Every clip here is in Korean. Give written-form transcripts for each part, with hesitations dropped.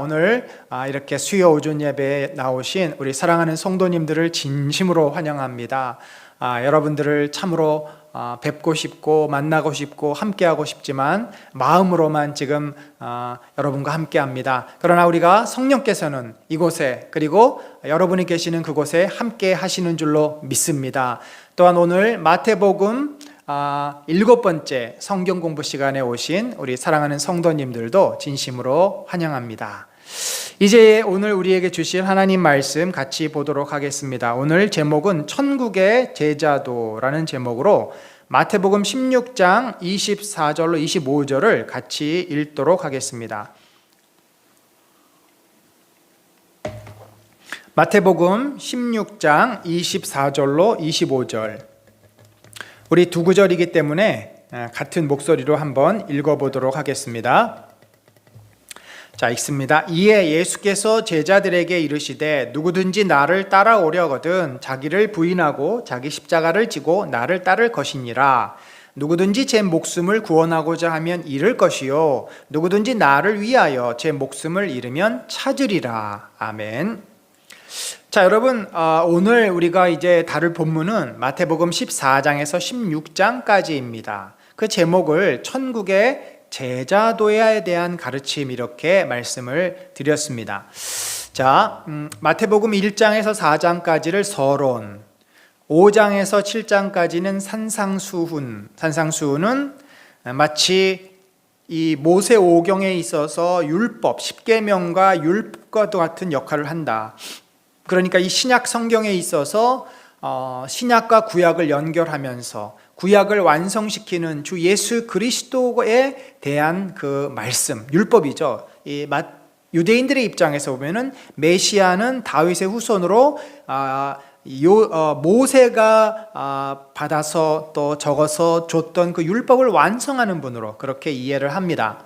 오늘 이렇게 수요 오전 예배에 나오신 우리 사랑하는 성도님들을 진심으로 환영합니다. 여러분들을 참으로 뵙고 싶고 만나고 싶고 함께하고 싶지만 마음으로만 지금 여러분과 함께합니다. 그러나 우리가 성령께서는 이곳에 그리고 여러분이 계시는 그곳에 함께 하시는 줄로 믿습니다. 또한 오늘 마태복음 7번째 성경 공부 시간에 오신 우리 사랑하는 성도님들도 진심으로 환영합니다. 이제 오늘 우리에게 주실 하나님 말씀 같이 보도록 하겠습니다. 오늘 제목은 천국의 제자도라는 제목으로 마태복음 16장 24절로 25절을 같이 읽도록 하겠습니다. 마태복음 16장 24절로 25절. 우리 두 구절이기 때문에 같은 목소리로 한번 읽어보도록 하겠습니다. 자, 읽습니다. 이에 예수께서 제자들에게 이르시되 누구든지 나를 따라오려거든 자기를 부인하고 자기 십자가를 지고 나를 따를 것이니라. 누구든지 제 목숨을 구원하고자 하면 잃을 것이요 누구든지 나를 위하여 제 목숨을 잃으면 찾으리라. 아멘. 자, 여러분, 오늘 우리가 이제 다룰 본문은 마태복음 14장에서 16장까지입니다. 그 제목을 천국의 제자도에 대한 가르침 이렇게 말씀을 드렸습니다. 자, 마태복음 1장에서 4장까지를 서론, 5장에서 7장까지는 산상수훈. 산상수훈은 마치 이 모세 오경에 있어서 율법, 십계명과 율법과 같은 역할을 한다. 그러니까 이 신약 성경에 있어서 신약과 구약을 연결하면서 구약을 완성시키는 주 예수 그리스도에 대한 그 말씀, 율법이죠. 유대인들의 입장에서 보면은 메시아는 다윗의 후손으로 모세가 받아서 또 적어서 줬던 그 율법을 완성하는 분으로 그렇게 이해를 합니다.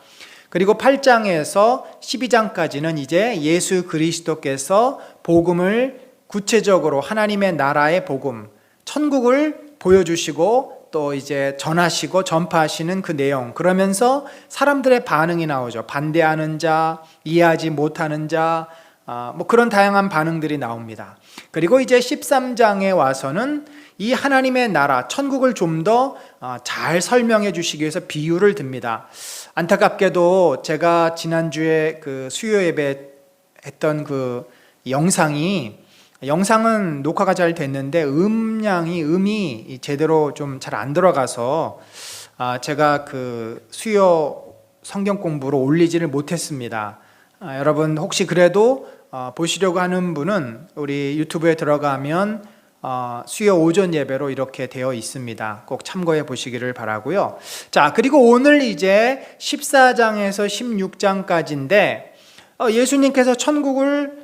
그리고 8장에서 12장까지는 이제 예수 그리스도께서 복음을 구체적으로 하나님의 나라의 복음, 천국을 보여주시고 또 이제 전하시고 전파하시는 그 내용, 그러면서 사람들의 반응이 나오죠. 반대하는 자, 이해하지 못하는 자, 뭐 그런 다양한 반응들이 나옵니다. 그리고 이제 13장에 와서는 이 하나님의 나라, 천국을 좀 더 잘 설명해 주시기 위해서 비유를 듭니다. 안타깝게도 제가 지난주에 그 수요 예배 했던 그 영상은 녹화가 잘 됐는데 음이 제대로 좀 잘 안 들어가서 제가 그 수요 성경 공부로 올리지를 못했습니다. 여러분 혹시 그래도 보시려고 하는 분은 우리 유튜브에 들어가면 수요 오전 예배로 이렇게 되어 있습니다. 꼭 참고해 보시기를 바라고요. 자, 그리고 오늘 이제 14장에서 16장까지인데 예수님께서 천국을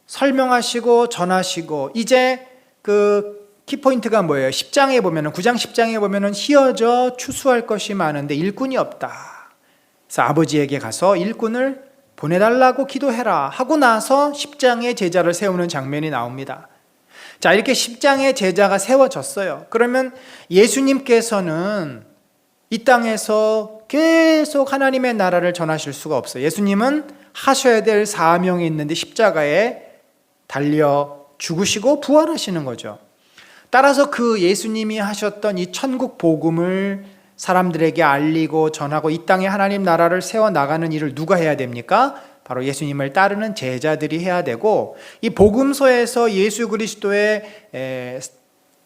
설명하시고 전하시고 이제 그 키포인트가 뭐예요? 10장에 보면은 9장 10장에 보면은 희어져 추수할 것이 많은데 일꾼이 없다. 그래서 아버지에게 가서 일꾼을 보내달라고 기도해라 하고 나서 10장에 제자를 세우는 장면이 나옵니다. 자, 이렇게 10장의 제자가 세워졌어요. 그러면 예수님께서는 이 땅에서 계속 하나님의 나라를 전하실 수가 없어요. 예수님은 하셔야 될 사명이 있는데 십자가에 달려 죽으시고 부활하시는 거죠. 따라서 그 예수님이 하셨던 이 천국 복음을 사람들에게 알리고 전하고 이 땅에 하나님 나라를 세워나가는 일을 누가 해야 됩니까? 바로 예수님을 따르는 제자들이 해야 되고, 이 복음서에서 예수 그리스도의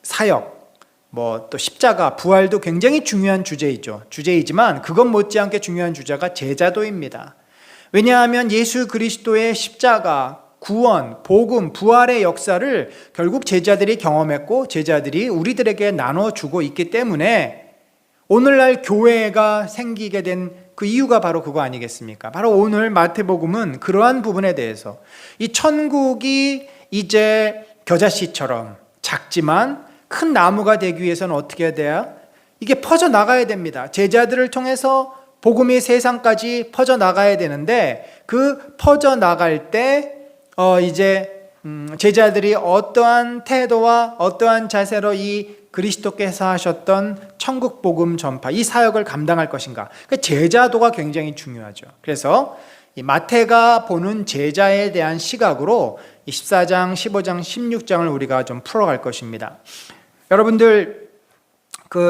사역, 또 십자가, 부활도 굉장히 중요한 주제이지만 그것 못지않게 중요한 주제가 제자도입니다. 왜냐하면 예수 그리스도의 십자가, 구원, 복음, 부활의 역사를 결국 제자들이 경험했고 제자들이 우리들에게 나눠주고 있기 때문에 오늘날 교회가 생기게 된 그 이유가 바로 그거 아니겠습니까? 바로 오늘 마태복음은 그러한 부분에 대해서 이 천국이 이제 겨자씨처럼 작지만 큰 나무가 되기 위해서는 어떻게 해야 돼요? 이게 퍼져나가야 됩니다. 제자들을 통해서 복음이 세상까지 퍼져나가야 되는데 그 퍼져나갈 때 이제 제자들이 어떠한 태도와 어떠한 자세로 이 그리스도께서 하셨던 천국 복음 전파 이 사역을 감당할 것인가? 제자도가 굉장히 중요하죠. 그래서 이 마태가 보는 제자에 대한 시각으로 이 14장, 15장, 16장을 우리가 좀 풀어갈 것입니다. 여러분들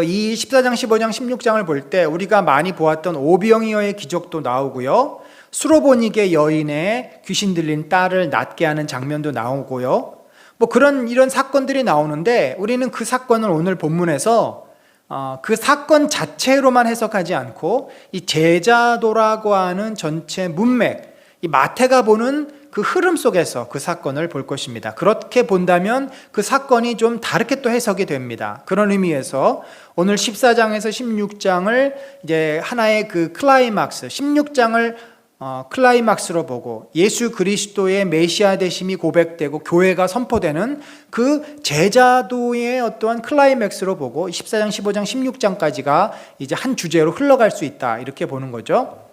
이 14장, 15장, 16장을 볼 때 우리가 많이 보았던 오병이어의 기적도 나오고요. 수로보니게 여인의 귀신 들린 딸을 낫게 하는 장면도 나오고요. 이런 사건들이 나오는데 우리는 그 사건을 오늘 본문에서 그 사건 자체로만 해석하지 않고 이 제자도라고 하는 전체 문맥, 이 마태가 보는 그 흐름 속에서 그 사건을 볼 것입니다. 그렇게 본다면 그 사건이 좀 다르게 또 해석이 됩니다. 그런 의미에서 오늘 14장에서 16장을 이제 하나의 그 클라이막스, 16장을 클라이막스로 보고 예수 그리스도의 메시아 되심이 고백되고 교회가 선포되는 그 제자도의 어떠한 클라이맥스로 보고 14장, 15장, 16장까지가 이제 한 주제로 흘러갈 수 있다, 이렇게 보는 거죠.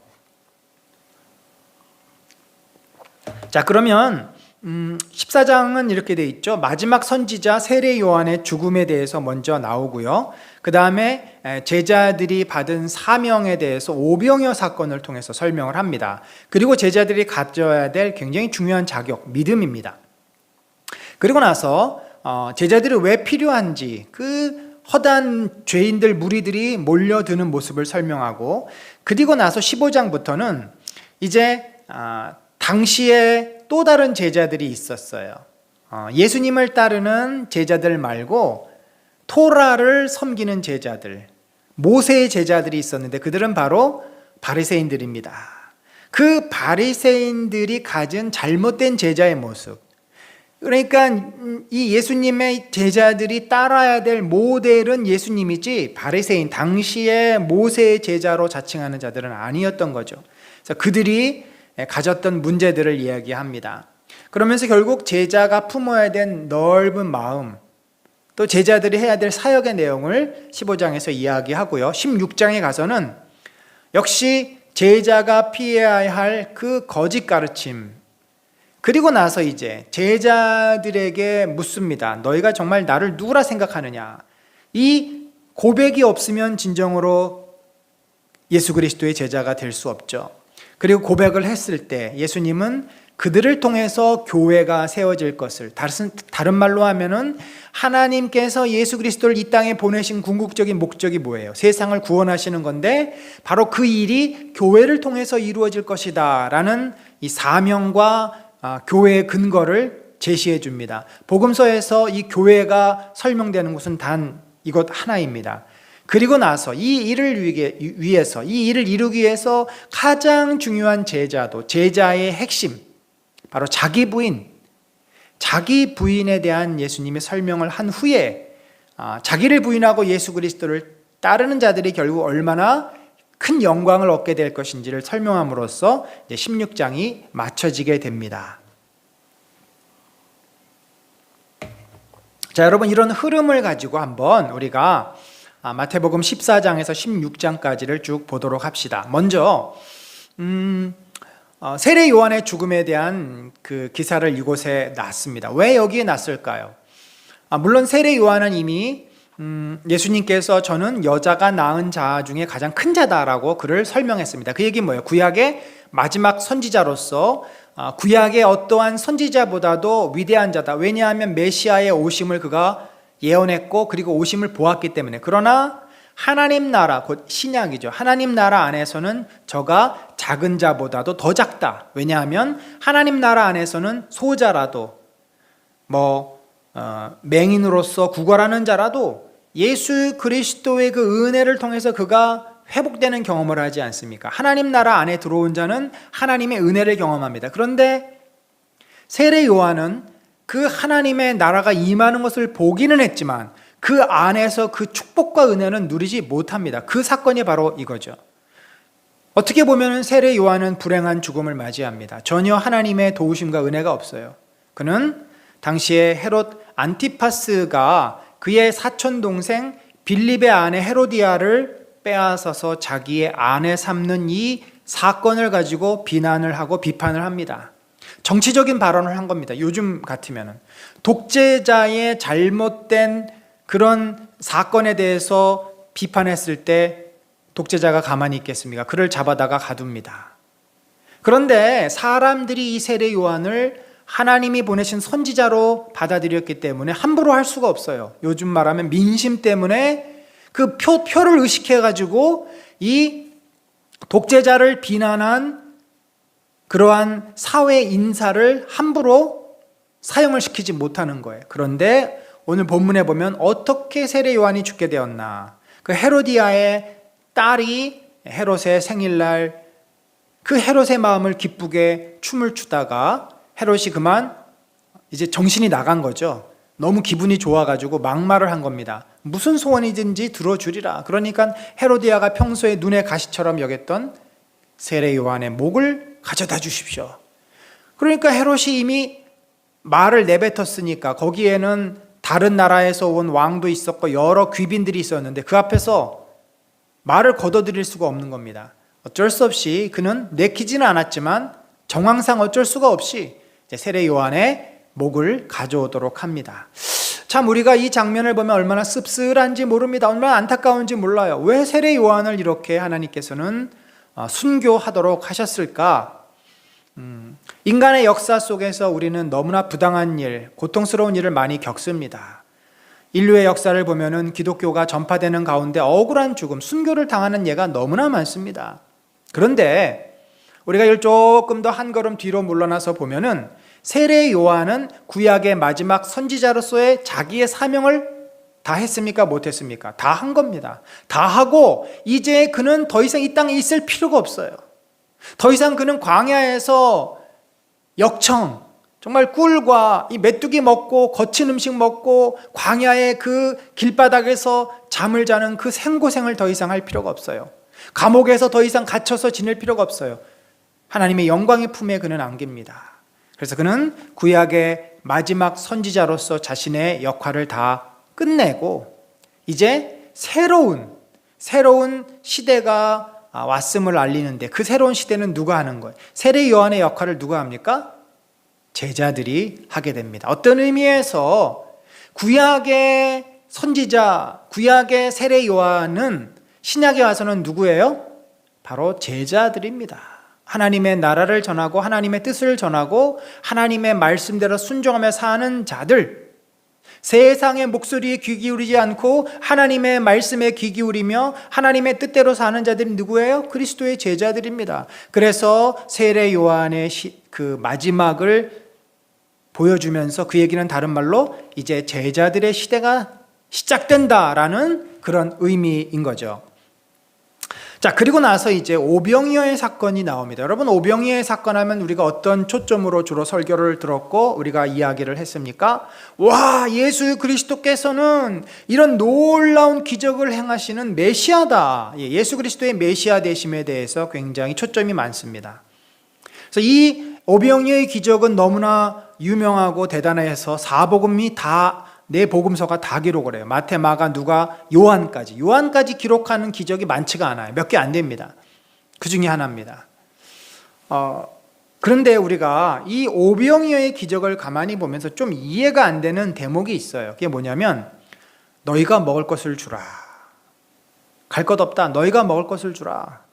자, 그러면 14장은 이렇게 돼 있죠. 마지막 선지자 세례 요한의 죽음에 대해서 먼저 나오고요. 그 다음에 제자들이 받은 사명에 대해서 오병이어 사건을 통해서 설명을 합니다. 그리고 제자들이 가져야 될 굉장히 중요한 자격, 믿음입니다. 그리고 나서 제자들이 왜 필요한지, 그 허다한 죄인들 무리들이 몰려드는 모습을 설명하고, 그리고 나서 15장부터는 이제 당시에 또 다른 제자들이 있었어요. 예수님을 따르는 제자들 말고 토라를 섬기는 제자들, 모세의 제자들이 있었는데 그들은 바로 바리새인들입니다. 그 바리새인들이 가진 잘못된 제자의 모습, 그러니까 이 예수님의 제자들이 따라야 될 모델은 예수님이지 바리새인, 당시의 모세의 제자로 자칭하는 자들은 아니었던 거죠. 그래서 그들이 가졌던 문제들을 이야기합니다. 그러면서 결국 제자가 품어야 된 넓은 마음, 또 제자들이 해야 될 사역의 내용을 15장에서 이야기하고요. 16장에 가서는 역시 제자가 피해야 할 그 거짓 가르침, 그리고 나서 이제 제자들에게 묻습니다. 너희가 정말 나를 누구라 생각하느냐? 이 고백이 없으면 진정으로 예수 그리스도의 제자가 될 수 없죠. 그리고 고백을 했을 때 예수님은 그들을 통해서 교회가 세워질 것을, 다른 말로 하면은 하나님께서 예수 그리스도를 이 땅에 보내신 궁극적인 목적이 뭐예요? 세상을 구원하시는 건데 바로 그 일이 교회를 통해서 이루어질 것이다 라는 이 사명과 교회의 근거를 제시해 줍니다. 복음서에서 이 교회가 설명되는 것은 단 이것 하나입니다. 그리고 나서 이 일을 위해서, 이 일을 이루기 위해서 가장 중요한 제자의 핵심, 바로 자기 부인에 대한 예수님의 설명을 한 후에 자기를 부인하고 예수 그리스도를 따르는 자들이 결국 얼마나 큰 영광을 얻게 될 것인지를 설명함으로써 이제 16장이 맞춰지게 됩니다. 자, 여러분, 이런 흐름을 가지고 한번 우리가 마태복음 14장에서 16장까지를 쭉 보도록 합시다. 먼저 세례 요한의 죽음에 대한 그 기사를 이곳에 놨습니다. 왜 여기에 놨을까요? 물론 세례 요한은 이미 예수님께서 저는 여자가 낳은 자 중에 가장 큰 자다라고 그를 설명했습니다. 그 얘기는 뭐예요? 구약의 마지막 선지자로서 구약의 어떠한 선지자보다도 위대한 자다. 왜냐하면 메시아의 오심을 그가 예언했고 그리고 오심을 보았기 때문에. 그러나 하나님 나라, 곧 신약이죠. 하나님 나라 안에서는 저가 작은 자보다도 더 작다. 왜냐하면 하나님 나라 안에서는 소자라도 맹인으로서 구걸하는 자라도 예수 그리스도의 그 은혜를 통해서 그가 회복되는 경험을 하지 않습니까? 하나님 나라 안에 들어온 자는 하나님의 은혜를 경험합니다. 그런데 세례 요한은 그 하나님의 나라가 임하는 것을 보기는 했지만 그 안에서 그 축복과 은혜는 누리지 못합니다. 그 사건이 바로 이거죠. 어떻게 보면 세례 요한은 불행한 죽음을 맞이합니다. 전혀 하나님의 도우심과 은혜가 없어요. 그는 당시에 헤롯 안티파스가 그의 사촌 동생 빌립의 아내 헤로디아를 빼앗아서 자기의 아내 삼는 이 사건을 가지고 비난을 하고 비판을 합니다. 정치적인 발언을 한 겁니다. 요즘 같으면은 독재자의 잘못된 그런 사건에 대해서 비판했을 때 독재자가 가만히 있겠습니까? 그를 잡아다가 가둡니다. 그런데 사람들이 이 세례 요한을 하나님이 보내신 선지자로 받아들였기 때문에 함부로 할 수가 없어요. 요즘 말하면 민심 때문에 그 표를 의식해가지고 이 독재자를 비난한 그러한 사회 인사를 함부로 사용을 시키지 못하는 거예요. 그런데 오늘 본문에 보면 어떻게 세례 요한이 죽게 되었나. 그 헤로디아의 딸이 헤롯의 생일날 그 헤롯의 마음을 기쁘게 춤을 추다가 헤롯이 그만 이제 정신이 나간 거죠. 너무 기분이 좋아가지고 막말을 한 겁니다. 무슨 소원이든지 들어주리라. 그러니까 헤로디아가 평소에 눈의 가시처럼 여겼던 세례 요한의 목을 가져다 주십시오. 그러니까 헤롯이 이미 말을 내뱉었으니까 거기에는 다른 나라에서 온 왕도 있었고 여러 귀빈들이 있었는데 그 앞에서 말을 거둬들일 수가 없는 겁니다. 어쩔 수 없이 그는 내키지는 않았지만 정황상 어쩔 수가 없이 세례 요한의 목을 가져오도록 합니다. 참 우리가 이 장면을 보면 얼마나 씁쓸한지 모릅니다. 얼마나 안타까운지 몰라요. 왜 세례 요한을 이렇게 하나님께서는 순교하도록 하셨을까? 인간의 역사 속에서 우리는 너무나 부당한 일, 고통스러운 일을 많이 겪습니다. 인류의 역사를 보면은 기독교가 전파되는 가운데 억울한 죽음, 순교를 당하는 예가 너무나 많습니다. 그런데 우리가 이걸 조금 더 한 걸음 뒤로 물러나서 보면은 세례 요한은 구약의 마지막 선지자로서의 자기의 사명을 다 했습니까? 못했습니까? 다 한 겁니다. 다 하고 이제 그는 더 이상 이 땅에 있을 필요가 없어요. 더 이상 그는 광야에서 역청, 정말 꿀과 이 메뚜기 먹고 거친 음식 먹고 광야의 그 길바닥에서 잠을 자는 그 생고생을 더 이상 할 필요가 없어요. 감옥에서 더 이상 갇혀서 지낼 필요가 없어요. 하나님의 영광의 품에 그는 안깁니다. 그래서 그는 구약의 마지막 선지자로서 자신의 역할을 다 끝내고 이제 새로운 시대가 왔음을 알리는데 그 새로운 시대는 누가 하는 거예요? 세례 요한의 역할을 누가 합니까? 제자들이 하게 됩니다. 어떤 의미에서 구약의 선지자, 구약의 세례 요한은 신약에 와서는 누구예요? 바로 제자들입니다. 하나님의 나라를 전하고 하나님의 뜻을 전하고 하나님의 말씀대로 순종하며 사는 자들, 세상의 목소리에 귀 기울이지 않고 하나님의 말씀에 귀 기울이며 하나님의 뜻대로 사는 자들이 누구예요? 그리스도의 제자들입니다. 그래서 세례 요한의 그 마지막을 보여주면서 그 얘기는 다른 말로 이제 제자들의 시대가 시작된다라는 그런 의미인 거죠. 자, 그리고 나서 이제 오병이어의 사건이 나옵니다. 여러분, 오병이어의 사건 하면 우리가 어떤 초점으로 주로 설교를 들었고 우리가 이야기를 했습니까? 와, 예수 그리스도께서는 이런 놀라운 기적을 행하시는 메시아다. 예수 그리스도의 메시아 되심에 대해서 굉장히 초점이 많습니다. 그래서 이 오병이어의 기적은 너무나 유명하고 대단해서 사복음이 다 네 복음서가 다 기록을 해요. 마태, 마가, 누가, 요한까지 기록하는 기적이 많지가 않아요. 몇 개 안 됩니다. 그 중에 하나입니다. 그런데 우리가 이 오병이어의 기적을 가만히 보면서 좀 이해가 안 되는 대목이 있어요. 그게 뭐냐면 너희가 먹을 것을 주라. 갈 것 없다. 너희가 먹을 것을 주라.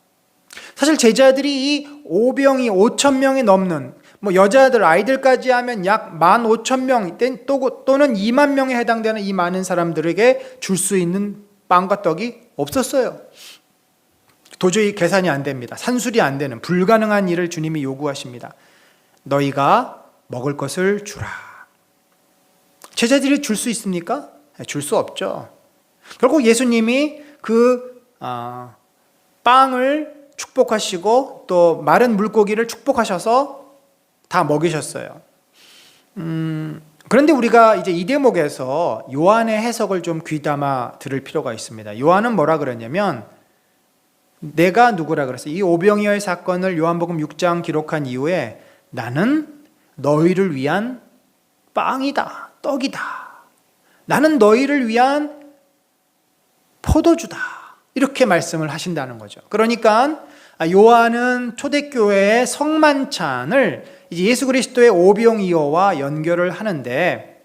사실 제자들이 이 오병이 5,000명이 넘는 여자들, 아이들까지 하면 약 15,000명 또는 2만 명에 해당되는 이 많은 사람들에게 줄 수 있는 빵과 떡이 없었어요. 도저히 계산이 안 됩니다. 산술이 안 되는 불가능한 일을 주님이 요구하십니다. 너희가 먹을 것을 주라. 제자들이 줄 수 있습니까? 줄 수 없죠. 결국 예수님이 그 빵을 축복하시고 또 마른 물고기를 축복하셔서 다 먹이셨어요. 그런데 우리가 이제 이 대목에서 요한의 해석을 좀 귀담아 들을 필요가 있습니다. 요한은 뭐라 그랬냐면 내가 누구라 그랬어요? 이 오병이어의 사건을 요한복음 6장 기록한 이후에 나는 너희를 위한 빵이다, 떡이다. 나는 너희를 위한 포도주다. 이렇게 말씀을 하신다는 거죠. 그러니까 요한은 초대교회의 성만찬을 이제 예수 그리스도의 오병이어와 연결을 하는데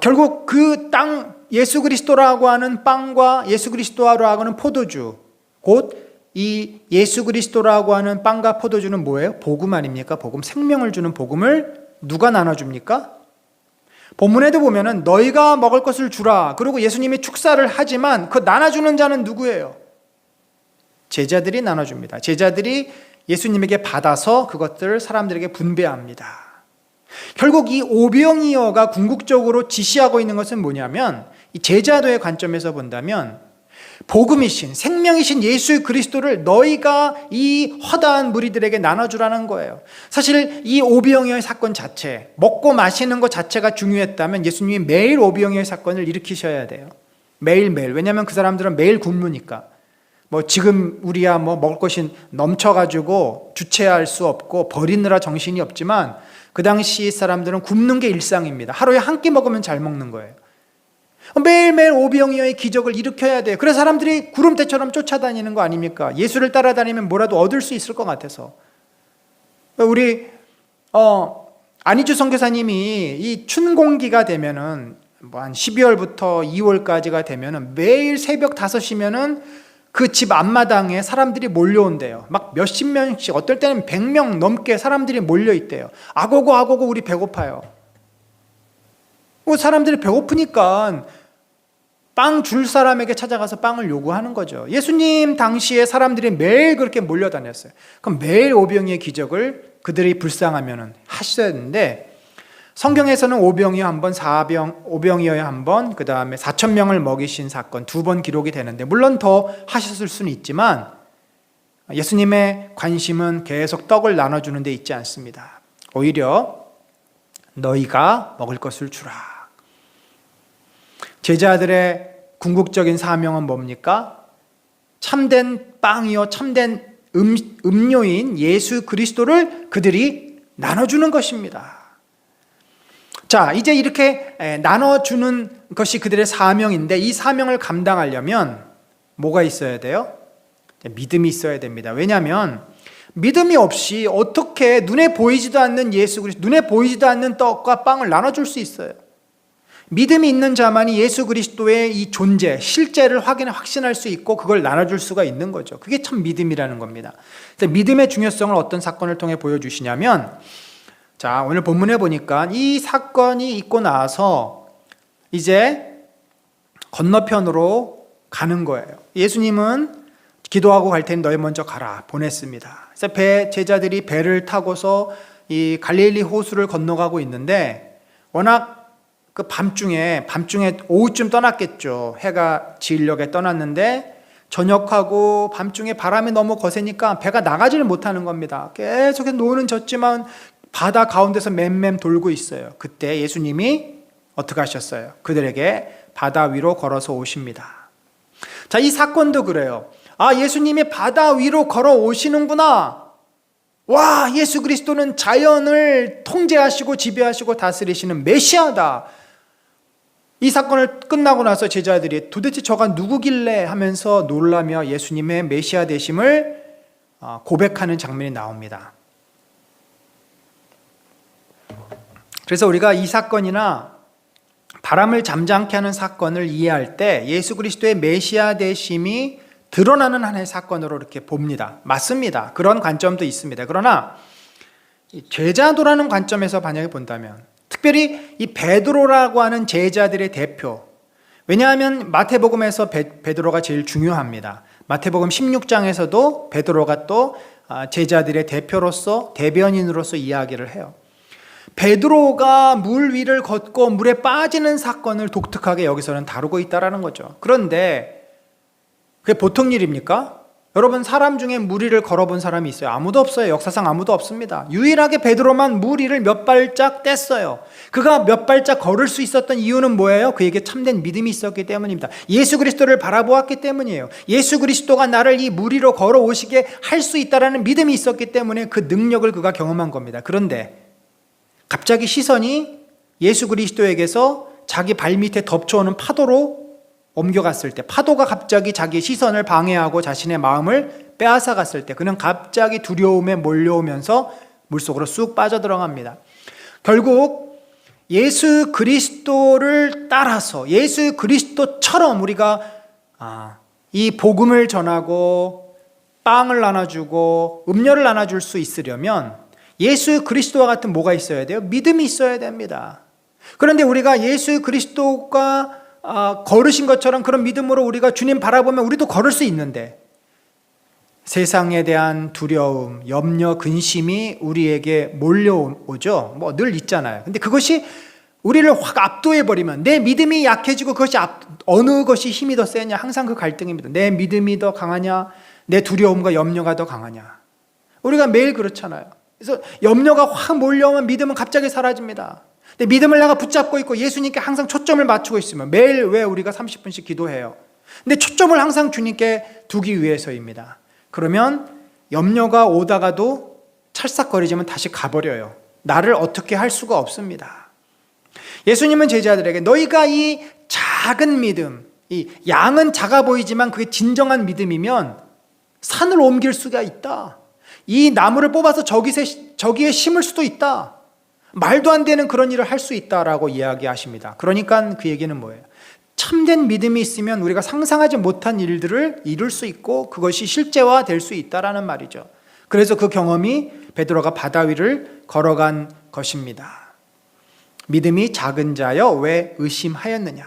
결국 그 땅 예수 그리스도라고 하는 빵과 예수 그리스도라고 하는 포도주 곧 이 예수 그리스도라고 하는 빵과 포도주는 뭐예요? 복음 아닙니까? 복음, 생명을 주는 복음을 누가 나눠줍니까? 본문에도 보면은 너희가 먹을 것을 주라. 그리고 예수님이 축사를 하지만 그 나눠주는 자는 누구예요? 제자들이 나눠줍니다. 제자들이 예수님에게 받아서 그것들을 사람들에게 분배합니다. 결국 이 오병이어가 궁극적으로 지시하고 있는 것은 뭐냐면, 이 제자도의 관점에서 본다면 복음이신 생명이신 예수 그리스도를 너희가 이 허다한 무리들에게 나눠주라는 거예요. 사실 이 오병이어의 사건 자체, 먹고 마시는 것 자체가 중요했다면 예수님이 매일 오병이어의 사건을 일으키셔야 돼요. 매일매일. 왜냐하면 그 사람들은 매일 굶으니까. 지금 우리야 먹을 것이 넘쳐가지고 주체할 수 없고 버리느라 정신이 없지만 그 당시 사람들은 굶는 게 일상입니다. 하루에 한 끼 먹으면 잘 먹는 거예요. 매일매일 오병이어의 기적을 일으켜야 돼요. 그래서 사람들이 구름대처럼 쫓아다니는 거 아닙니까? 예수를 따라다니면 뭐라도 얻을 수 있을 것 같아서. 우리 안희주 선교사님이 이 춘공기가 되면은 한 12월부터 2월까지가 되면은 매일 새벽 5시면은 그 집 앞마당에 사람들이 몰려온대요. 막 몇십 명씩, 어떨 때는 100명 넘게 사람들이 몰려 있대요. 아고고 우리 배고파요. 사람들이 배고프니까 빵 줄 사람에게 찾아가서 빵을 요구하는 거죠. 예수님 당시에 사람들이 매일 그렇게 몰려다녔어요. 그럼 매일 오병이의 기적을 그들이 불쌍하면 하셔야 되는데, 성경에서는 오병이어 한 번, 오병이어에 한 번, 그 다음에 4,000명을 먹이신 사건 2번 기록이 되는데, 물론 더 하셨을 수는 있지만 예수님의 관심은 계속 떡을 나눠주는 데 있지 않습니다. 오히려 너희가 먹을 것을 주라. 제자들의 궁극적인 사명은 뭡니까? 참된 빵이요 참된 음료인 예수 그리스도를 그들이 나눠주는 것입니다. 자, 이제 이렇게 나눠주는 것이 그들의 사명인데, 이 사명을 감당하려면 뭐가 있어야 돼요? 믿음이 있어야 됩니다. 왜냐하면 믿음이 없이 어떻게 눈에 보이지도 않는 예수 그리스도, 눈에 보이지도 않는 떡과 빵을 나눠줄 수 있어요? 믿음이 있는 자만이 예수 그리스도의 이 존재, 실제를 확신할 수 있고 그걸 나눠줄 수가 있는 거죠. 그게 참 믿음이라는 겁니다. 믿음의 중요성을 어떤 사건을 통해 보여주시냐면, 자, 오늘 본문에 보니까 이 사건이 있고 나서 이제 건너편으로 가는 거예요. 예수님은 기도하고 갈 테니 너희 먼저 가라 보냈습니다. 그래서 제자들이 배를 타고서 이 갈릴리 호수를 건너가고 있는데, 워낙 그 밤중에 오후쯤 떠났겠죠. 해가 지려게 떠났는데 저녁하고 밤중에 바람이 너무 거세니까 배가 나가지를 못하는 겁니다. 계속해서 노는 졌지만 바다 가운데서 맴맴 돌고 있어요. 그때 예수님이 어떻게 하셨어요? 그들에게 바다 위로 걸어서 오십니다. 자, 이 사건도 그래요. 예수님이 바다 위로 걸어 오시는구나. 와, 예수 그리스도는 자연을 통제하시고 지배하시고 다스리시는 메시아다. 이 사건을 끝나고 나서 제자들이 도대체 저가 누구길래 하면서 놀라며 예수님의 메시아 되심을 고백하는 장면이 나옵니다. 그래서 우리가 이 사건이나 바람을 잠잠케 하는 사건을 이해할 때 예수 그리스도의 메시아 되심이 드러나는 하나의 사건으로 이렇게 봅니다. 맞습니다. 그런 관점도 있습니다. 그러나 제자도라는 관점에서 만약에 본다면, 특별히 이 베드로라고 하는 제자들의 대표, 왜냐하면 마태복음에서 베드로가 제일 중요합니다. 마태복음 16장에서도 베드로가 또 제자들의 대표로서, 대변인으로서 이야기를 해요. 베드로가 물 위를 걷고 물에 빠지는 사건을 독특하게 여기서는 다루고 있다는 거죠. 그런데 그게 보통 일입니까? 여러분, 사람 중에 물 위를 걸어본 사람이 있어요? 아무도 없어요. 역사상 아무도 없습니다. 유일하게 베드로만 물 위를 몇 발짝 뗐어요. 그가 몇 발짝 걸을 수 있었던 이유는 뭐예요? 그에게 참된 믿음이 있었기 때문입니다. 예수 그리스도를 바라보았기 때문이에요. 예수 그리스도가 나를 이 물 위로 걸어오시게 할 수 있다는 믿음이 있었기 때문에 그 능력을 그가 경험한 겁니다. 그런데 갑자기 시선이 예수 그리스도에게서 자기 발밑에 덮쳐오는 파도로 옮겨갔을 때, 파도가 갑자기 자기 시선을 방해하고 자신의 마음을 빼앗아갔을 때 그는 갑자기 두려움에 몰려오면서 물속으로 쑥 빠져들어갑니다. 결국 예수 그리스도를 따라서 예수 그리스도처럼 우리가 이 복음을 전하고 빵을 나눠주고 음료를 나눠줄 수 있으려면 예수 그리스도와 같은 뭐가 있어야 돼요? 믿음이 있어야 됩니다. 그런데 우리가 예수 그리스도가 걸으신 것처럼 그런 믿음으로 우리가 주님 바라보면 우리도 걸을 수 있는데 세상에 대한 두려움, 염려, 근심이 우리에게 몰려오죠. 뭐 늘 있잖아요. 근데 그것이 우리를 확 압도해버리면 내 믿음이 약해지고 그것이 어느 것이 힘이 더 세냐, 항상 그 갈등입니다. 내 믿음이 더 강하냐, 내 두려움과 염려가 더 강하냐. 우리가 매일 그렇잖아요. 그래서 염려가 확 몰려오면 믿음은 갑자기 사라집니다. 근데 믿음을 내가 붙잡고 있고 예수님께 항상 초점을 맞추고 있으면 매일 왜 우리가 30분씩 기도해요? 근데 초점을 항상 주님께 두기 위해서입니다. 그러면 염려가 오다가도 찰싹거리지만 다시 가버려요. 나를 어떻게 할 수가 없습니다. 예수님은 제자들에게 너희가 이 작은 믿음, 이 양은 작아 보이지만 그게 진정한 믿음이면 산을 옮길 수가 있다. 이 나무를 뽑아서 저기에 심을 수도 있다. 말도 안 되는 그런 일을 할 수 있다라고 이야기하십니다. 그러니까 그 얘기는 뭐예요? 참된 믿음이 있으면 우리가 상상하지 못한 일들을 이룰 수 있고 그것이 실제화 될 수 있다라는 말이죠. 그래서 그 경험이 베드로가 바다 위를 걸어간 것입니다. 믿음이 작은 자여 왜 의심하였느냐?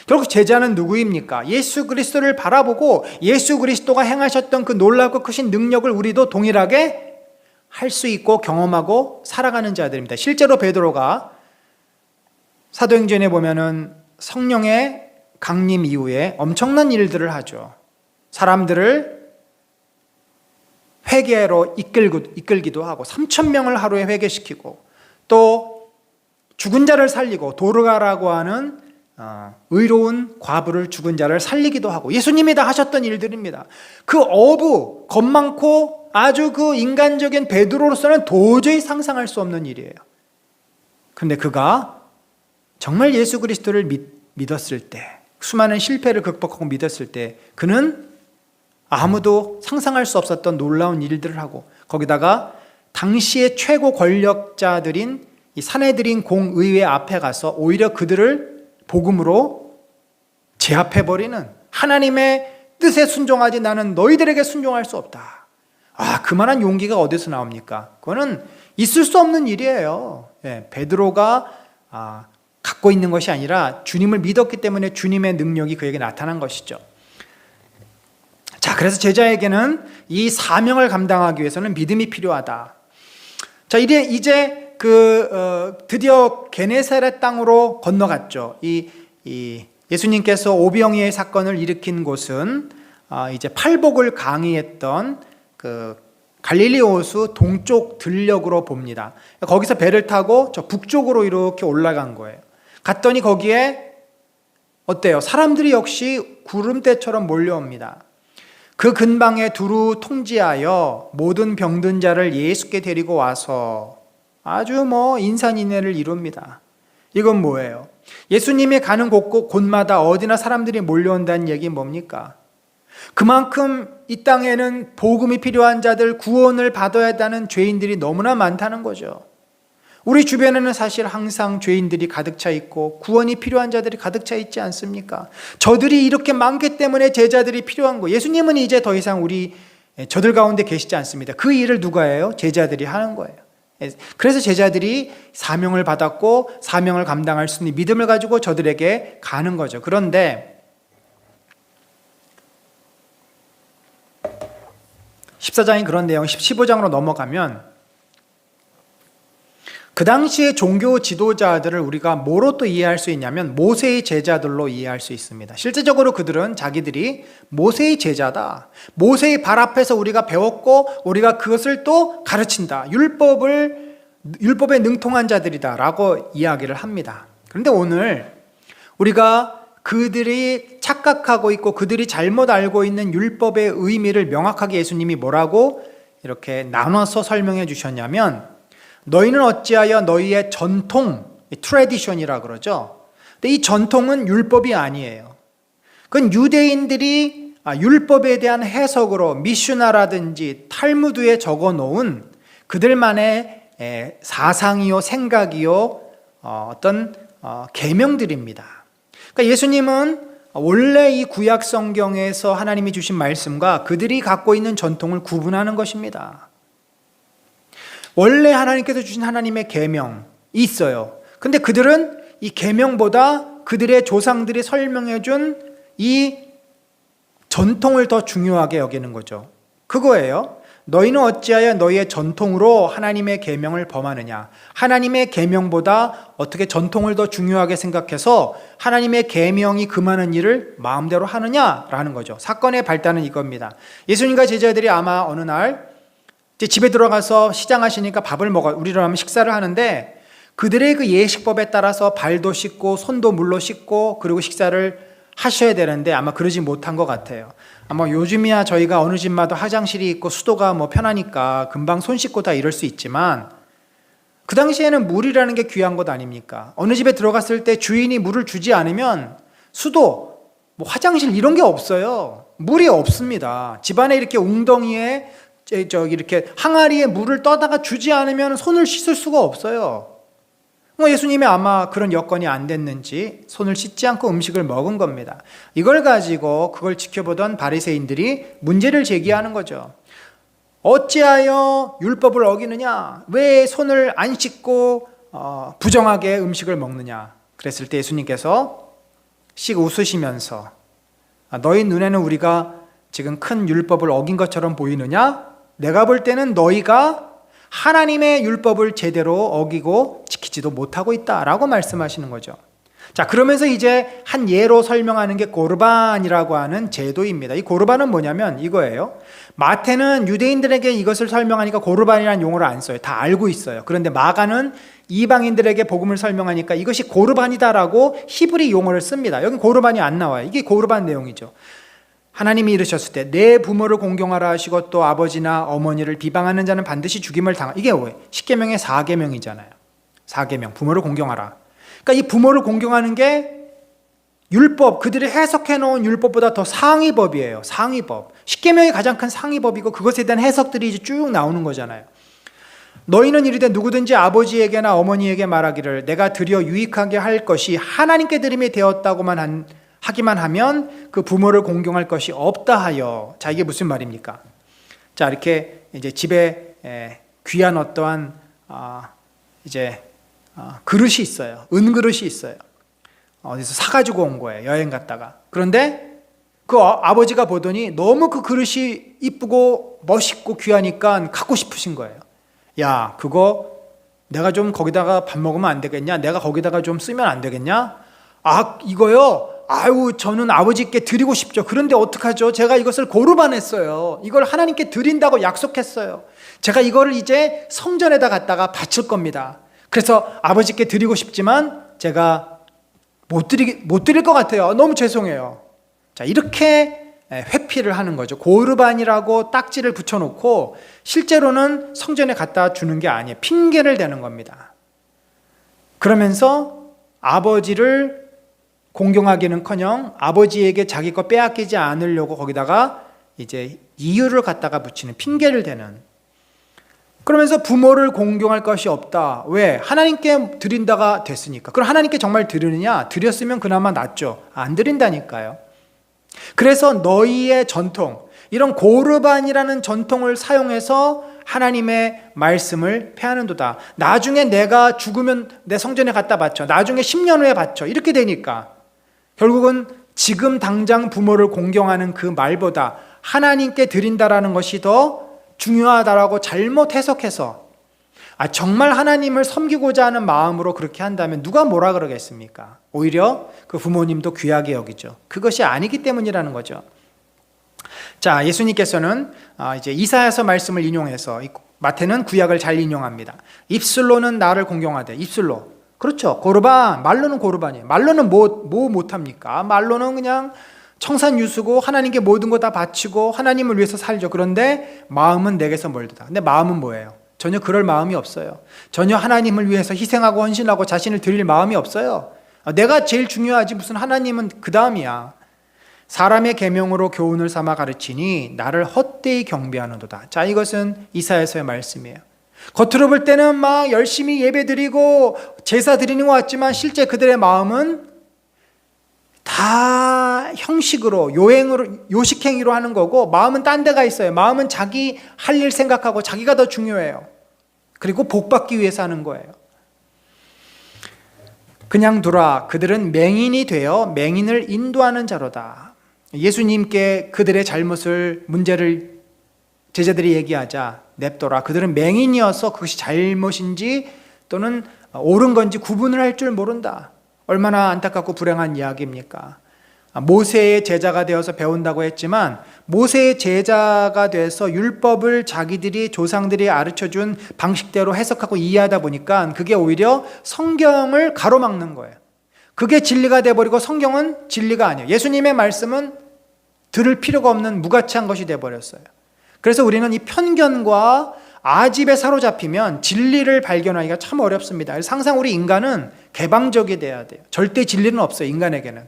결국 제자는 누구입니까? 예수 그리스도를 바라보고 예수 그리스도가 행하셨던 그 놀랍고 크신 능력을 우리도 동일하게 할 수 있고 경험하고 살아가는 자들입니다. 실제로 베드로가 사도행전에 보면은 성령의 강림 이후에 엄청난 일들을 하죠. 사람들을 회개로 이끌기도 하고 3,000명을 하루에 회개시키고 또 죽은 자를 살리고 도르가라고 하는 의로운 과부를 죽은 자를 살리기도 하고 예수님이 다 하셨던 일들입니다. 그 어부, 겁 많고 아주 그 인간적인 베드로로서는 도저히 상상할 수 없는 일이에요. 그런데 그가 정말 예수 그리스도를 믿었을 때, 수많은 실패를 극복하고 믿었을 때 그는 아무도 상상할 수 없었던 놀라운 일들을 하고 거기다가 당시의 최고 권력자들인 이 사내들인 공의회 앞에 가서 오히려 그들을 복음으로 제압해버리는 하나님의 뜻에 순종하지 나는 너희들에게 순종할 수 없다. 그만한 용기가 어디서 나옵니까? 그거는 있을 수 없는 일이에요. 베드로가 갖고 있는 것이 아니라 주님을 믿었기 때문에 주님의 능력이 그에게 나타난 것이죠. 자, 그래서 제자에게는 이 사명을 감당하기 위해서는 믿음이 필요하다. 자, 이제 드디어 게네사렛 땅으로 건너갔죠. 예수님께서 오병이의 사건을 일으킨 곳은 이제 팔복을 강의했던 그 갈릴리 호수 동쪽 들녘으로 봅니다. 거기서 배를 타고 저 북쪽으로 이렇게 올라간 거예요. 갔더니 거기에 어때요? 사람들이 역시 구름대처럼 몰려옵니다. 그 근방에 두루 통지하여 모든 병든 자를 예수께 데리고 와서 아주 인산인해를 이룹니다. 이건 뭐예요? 예수님이 가는 곳마다 어디나 사람들이 몰려온다는 얘기 뭡니까? 그만큼 이 땅에는 복음이 필요한 자들, 구원을 받아야 한다는 죄인들이 너무나 많다는 거죠. 우리 주변에는 사실 항상 죄인들이 가득 차 있고 구원이 필요한 자들이 가득 차 있지 않습니까? 저들이 이렇게 많기 때문에 제자들이 필요한 거예요. 예수님은 이제 더 이상 저들 가운데 계시지 않습니다. 그 일을 누가 해요? 제자들이 하는 거예요. 그래서 제자들이 사명을 받았고 사명을 감당할 수 있는 믿음을 가지고 저들에게 가는 거죠. 그런데 14장이 그런 내용, 15장으로 넘어가면 그 당시의 종교 지도자들을 우리가 뭐로 또 이해할 수 있냐면 모세의 제자들로 이해할 수 있습니다. 실제적으로 그들은 자기들이 모세의 제자다. 모세의 발 앞에서 우리가 배웠고 우리가 그것을 또 가르친다. 율법에 능통한 자들이다 라고 이야기를 합니다. 그런데 오늘 우리가 그들이 착각하고 있고 그들이 잘못 알고 있는 율법의 의미를 명확하게 예수님이 뭐라고 이렇게 나눠서 설명해 주셨냐면 너희는 어찌하여 너희의 전통, 트래디션이라 그러죠. 근데 이 전통은 율법이 아니에요. 그건 유대인들이 율법에 대한 해석으로 미슈나라든지 탈무드에 적어놓은 그들만의 사상이요 생각이요 어떤 계명들입니다. 그러니까 예수님은 원래 이 구약 성경에서 하나님이 주신 말씀과 그들이 갖고 있는 전통을 구분하는 것입니다. 원래 하나님께서 주신 하나님의 계명이 있어요. 근데 그들은 이 계명보다 그들의 조상들이 설명해 준 이 전통을 더 중요하게 여기는 거죠. 그거예요. 너희는 어찌하여 너희의 전통으로 하나님의 계명을 범하느냐. 하나님의 계명보다 어떻게 전통을 더 중요하게 생각해서 하나님의 계명이 금하는 일을 마음대로 하느냐라는 거죠. 사건의 발단은 이겁니다. 예수님과 제자들이 아마 어느 날 이제 집에 들어가서 시장하시니까 밥을 먹어요. 우리로 하면 식사를 하는데 그들의 그 예식법에 따라서 발도 씻고 손도 물로 씻고 그리고 식사를 하셔야 되는데 아마 그러지 못한 것 같아요. 아마 요즘이야 저희가 어느 집마다 화장실이 있고 수도가 뭐 편하니까 금방 손 씻고 다 이럴 수 있지만 그 당시에는 물이라는 게 귀한 것 아닙니까? 어느 집에 들어갔을 때 주인이 물을 주지 않으면 수도, 뭐 화장실 이런 게 없어요. 물이 없습니다. 집안에 이렇게 웅덩이에 이렇게 항아리에 물을 떠다가 주지 않으면 손을 씻을 수가 없어요. 예수님이 아마 그런 여건이 안 됐는지 손을 씻지 않고 음식을 먹은 겁니다. 이걸 가지고 그걸 지켜보던 바리새인들이 문제를 제기하는 거죠. 어찌하여 율법을 어기느냐? 왜 손을 안 씻고 부정하게 음식을 먹느냐? 그랬을 때 예수님께서 씩 웃으시면서 너희 눈에는 우리가 지금 큰 율법을 어긴 것처럼 보이느냐? 내가 볼 때는 너희가 하나님의 율법을 제대로 어기고 지키지도 못하고 있다라고 말씀하시는 거죠. 자, 그러면서 이제 한 예로 설명하는 게 고르반이라고 하는 제도입니다. 이 고르반은 뭐냐면 이거예요. 마태는 유대인들에게 이것을 설명하니까 고르반이라는 용어를 안 써요. 다 알고 있어요. 그런데 마가는 이방인들에게 복음을 설명하니까 이것이 고르반이다라고 히브리 용어를 씁니다. 여기 고르반이 안 나와요. 이게 고르반 내용이죠. 하나님이 이르셨을 때 내 부모를 공경하라 하시고 또 아버지나 어머니를 비방하는 자는 반드시 죽임을 당하. 이게 뭐예요? 십계명의 4계명이잖아요. 4계명 부모를 공경하라. 그러니까 이 부모를 공경하는 게 율법, 그들이 해석해 놓은 율법보다 더 상위법이에요. 상위법. 십계명이 가장 큰 상위법이고 그것에 대한 해석들이 이제 쭉 나오는 거잖아요. 너희는 이르되 누구든지 아버지에게나 어머니에게 말하기를 내가 드려 유익하게 할 것이 하나님께 드림이 되었다고만 하기만 하면 그 부모를 공경할 것이 없다 하여. 자, 이게 무슨 말입니까? 자, 이렇게 이제 집에 귀한 어떠한 그릇이 있어요. 은그릇이 있어요. 어디서 사가지고 온 거예요. 여행 갔다가. 그런데 그 아버지가 보더니 너무 그 그릇이 이쁘고 멋있고 귀하니까 갖고 싶으신 거예요. 야, 그거 내가 좀 거기다가 밥 먹으면 안 되겠냐? 내가 거기다가 좀 쓰면 안 되겠냐? 아, 이거요? 아유, 저는 아버지께 드리고 싶죠. 그런데 어떡하죠? 제가 이것을 고르반했어요. 이걸 하나님께 드린다고 약속했어요. 제가 이거를 이제 성전에다 갖다가 바칠 겁니다. 그래서 아버지께 드리고 싶지만 제가 못 드릴 것 같아요. 너무 죄송해요. 자, 이렇게 회피를 하는 거죠. 고르반이라고 딱지를 붙여놓고 실제로는 성전에 갖다 주는 게 아니에요. 핑계를 대는 겁니다. 그러면서 아버지를 공경하기는커녕 아버지에게 자기 거 빼앗기지 않으려고 거기다가 이제 이유를 갖다가 붙이는, 핑계를 대는. 그러면서 부모를 공경할 것이 없다. 왜? 하나님께 드린다가 됐으니까. 그럼 하나님께 정말 드리느냐? 드렸으면 그나마 낫죠. 안 드린다니까요. 그래서 너희의 전통, 이런 고르반이라는 전통을 사용해서 하나님의 말씀을 폐하는도다. 나중에 내가 죽으면 내 성전에 갖다 바쳐. 나중에 10년 후에 바쳐. 이렇게 되니까 결국은 지금 당장 부모를 공경하는 그 말보다 하나님께 드린다라는 것이 더 중요하다라고 잘못 해석해서 정말 하나님을 섬기고자 하는 마음으로 그렇게 한다면 누가 뭐라 그러겠습니까? 오히려 그 부모님도 귀하게 여기죠. 그것이 아니기 때문이라는 거죠. 자, 예수님께서는 이제 이사야서 말씀을 인용해서 마태는 구약을 잘 인용합니다. 입술로는 나를 공경하되. 입술로. 그렇죠. 고르반. 말로는 고르반이에요. 말로는 뭐 못합니까? 말로는 그냥 청산유수고 하나님께 모든 거 다 바치고 하나님을 위해서 살죠. 그런데 마음은 내게서 멀다. 근데 마음은 뭐예요? 전혀 그럴 마음이 없어요. 전혀 하나님을 위해서 희생하고 헌신하고 자신을 드릴 마음이 없어요. 내가 제일 중요하지 무슨 하나님은 그 다음이야. 사람의 계명으로 교훈을 삼아 가르치니 나를 헛되이 경배하는도다. 자, 이것은 이사야서의 말씀이에요. 겉으로 볼 때는 막 열심히 예배 드리고 제사 드리는 것 같지만 실제 그들의 마음은 다 다 형식으로, 요식행위로 하는 거고 마음은 딴 데가 있어요. 마음은 자기 할 일 생각하고 자기가 더 중요해요. 그리고 복받기 위해서 하는 거예요. 그냥 두라. 그들은 맹인이 되어 맹인을 인도하는 자로다. 예수님께 그들의 잘못을, 문제를 제자들이 얘기하자 냅둬라. 그들은 맹인이어서 그것이 잘못인지 또는 옳은 건지 구분을 할 줄 모른다. 얼마나 안타깝고 불행한 이야기입니까? 모세의 제자가 되어서 배운다고 했지만 모세의 제자가 돼서 율법을 자기들이 조상들이 가르쳐준 방식대로 해석하고 이해하다 보니까 그게 오히려 성경을 가로막는 거예요. 그게 진리가 돼버리고 성경은 진리가 아니에요. 예수님의 말씀은 들을 필요가 없는 무가치한 것이 돼버렸어요. 그래서 우리는 이 편견과 아집에 사로잡히면 진리를 발견하기가 참 어렵습니다. 그래서 항상 우리 인간은 개방적이 돼야 돼요. 절대 진리는 없어요. 인간에게는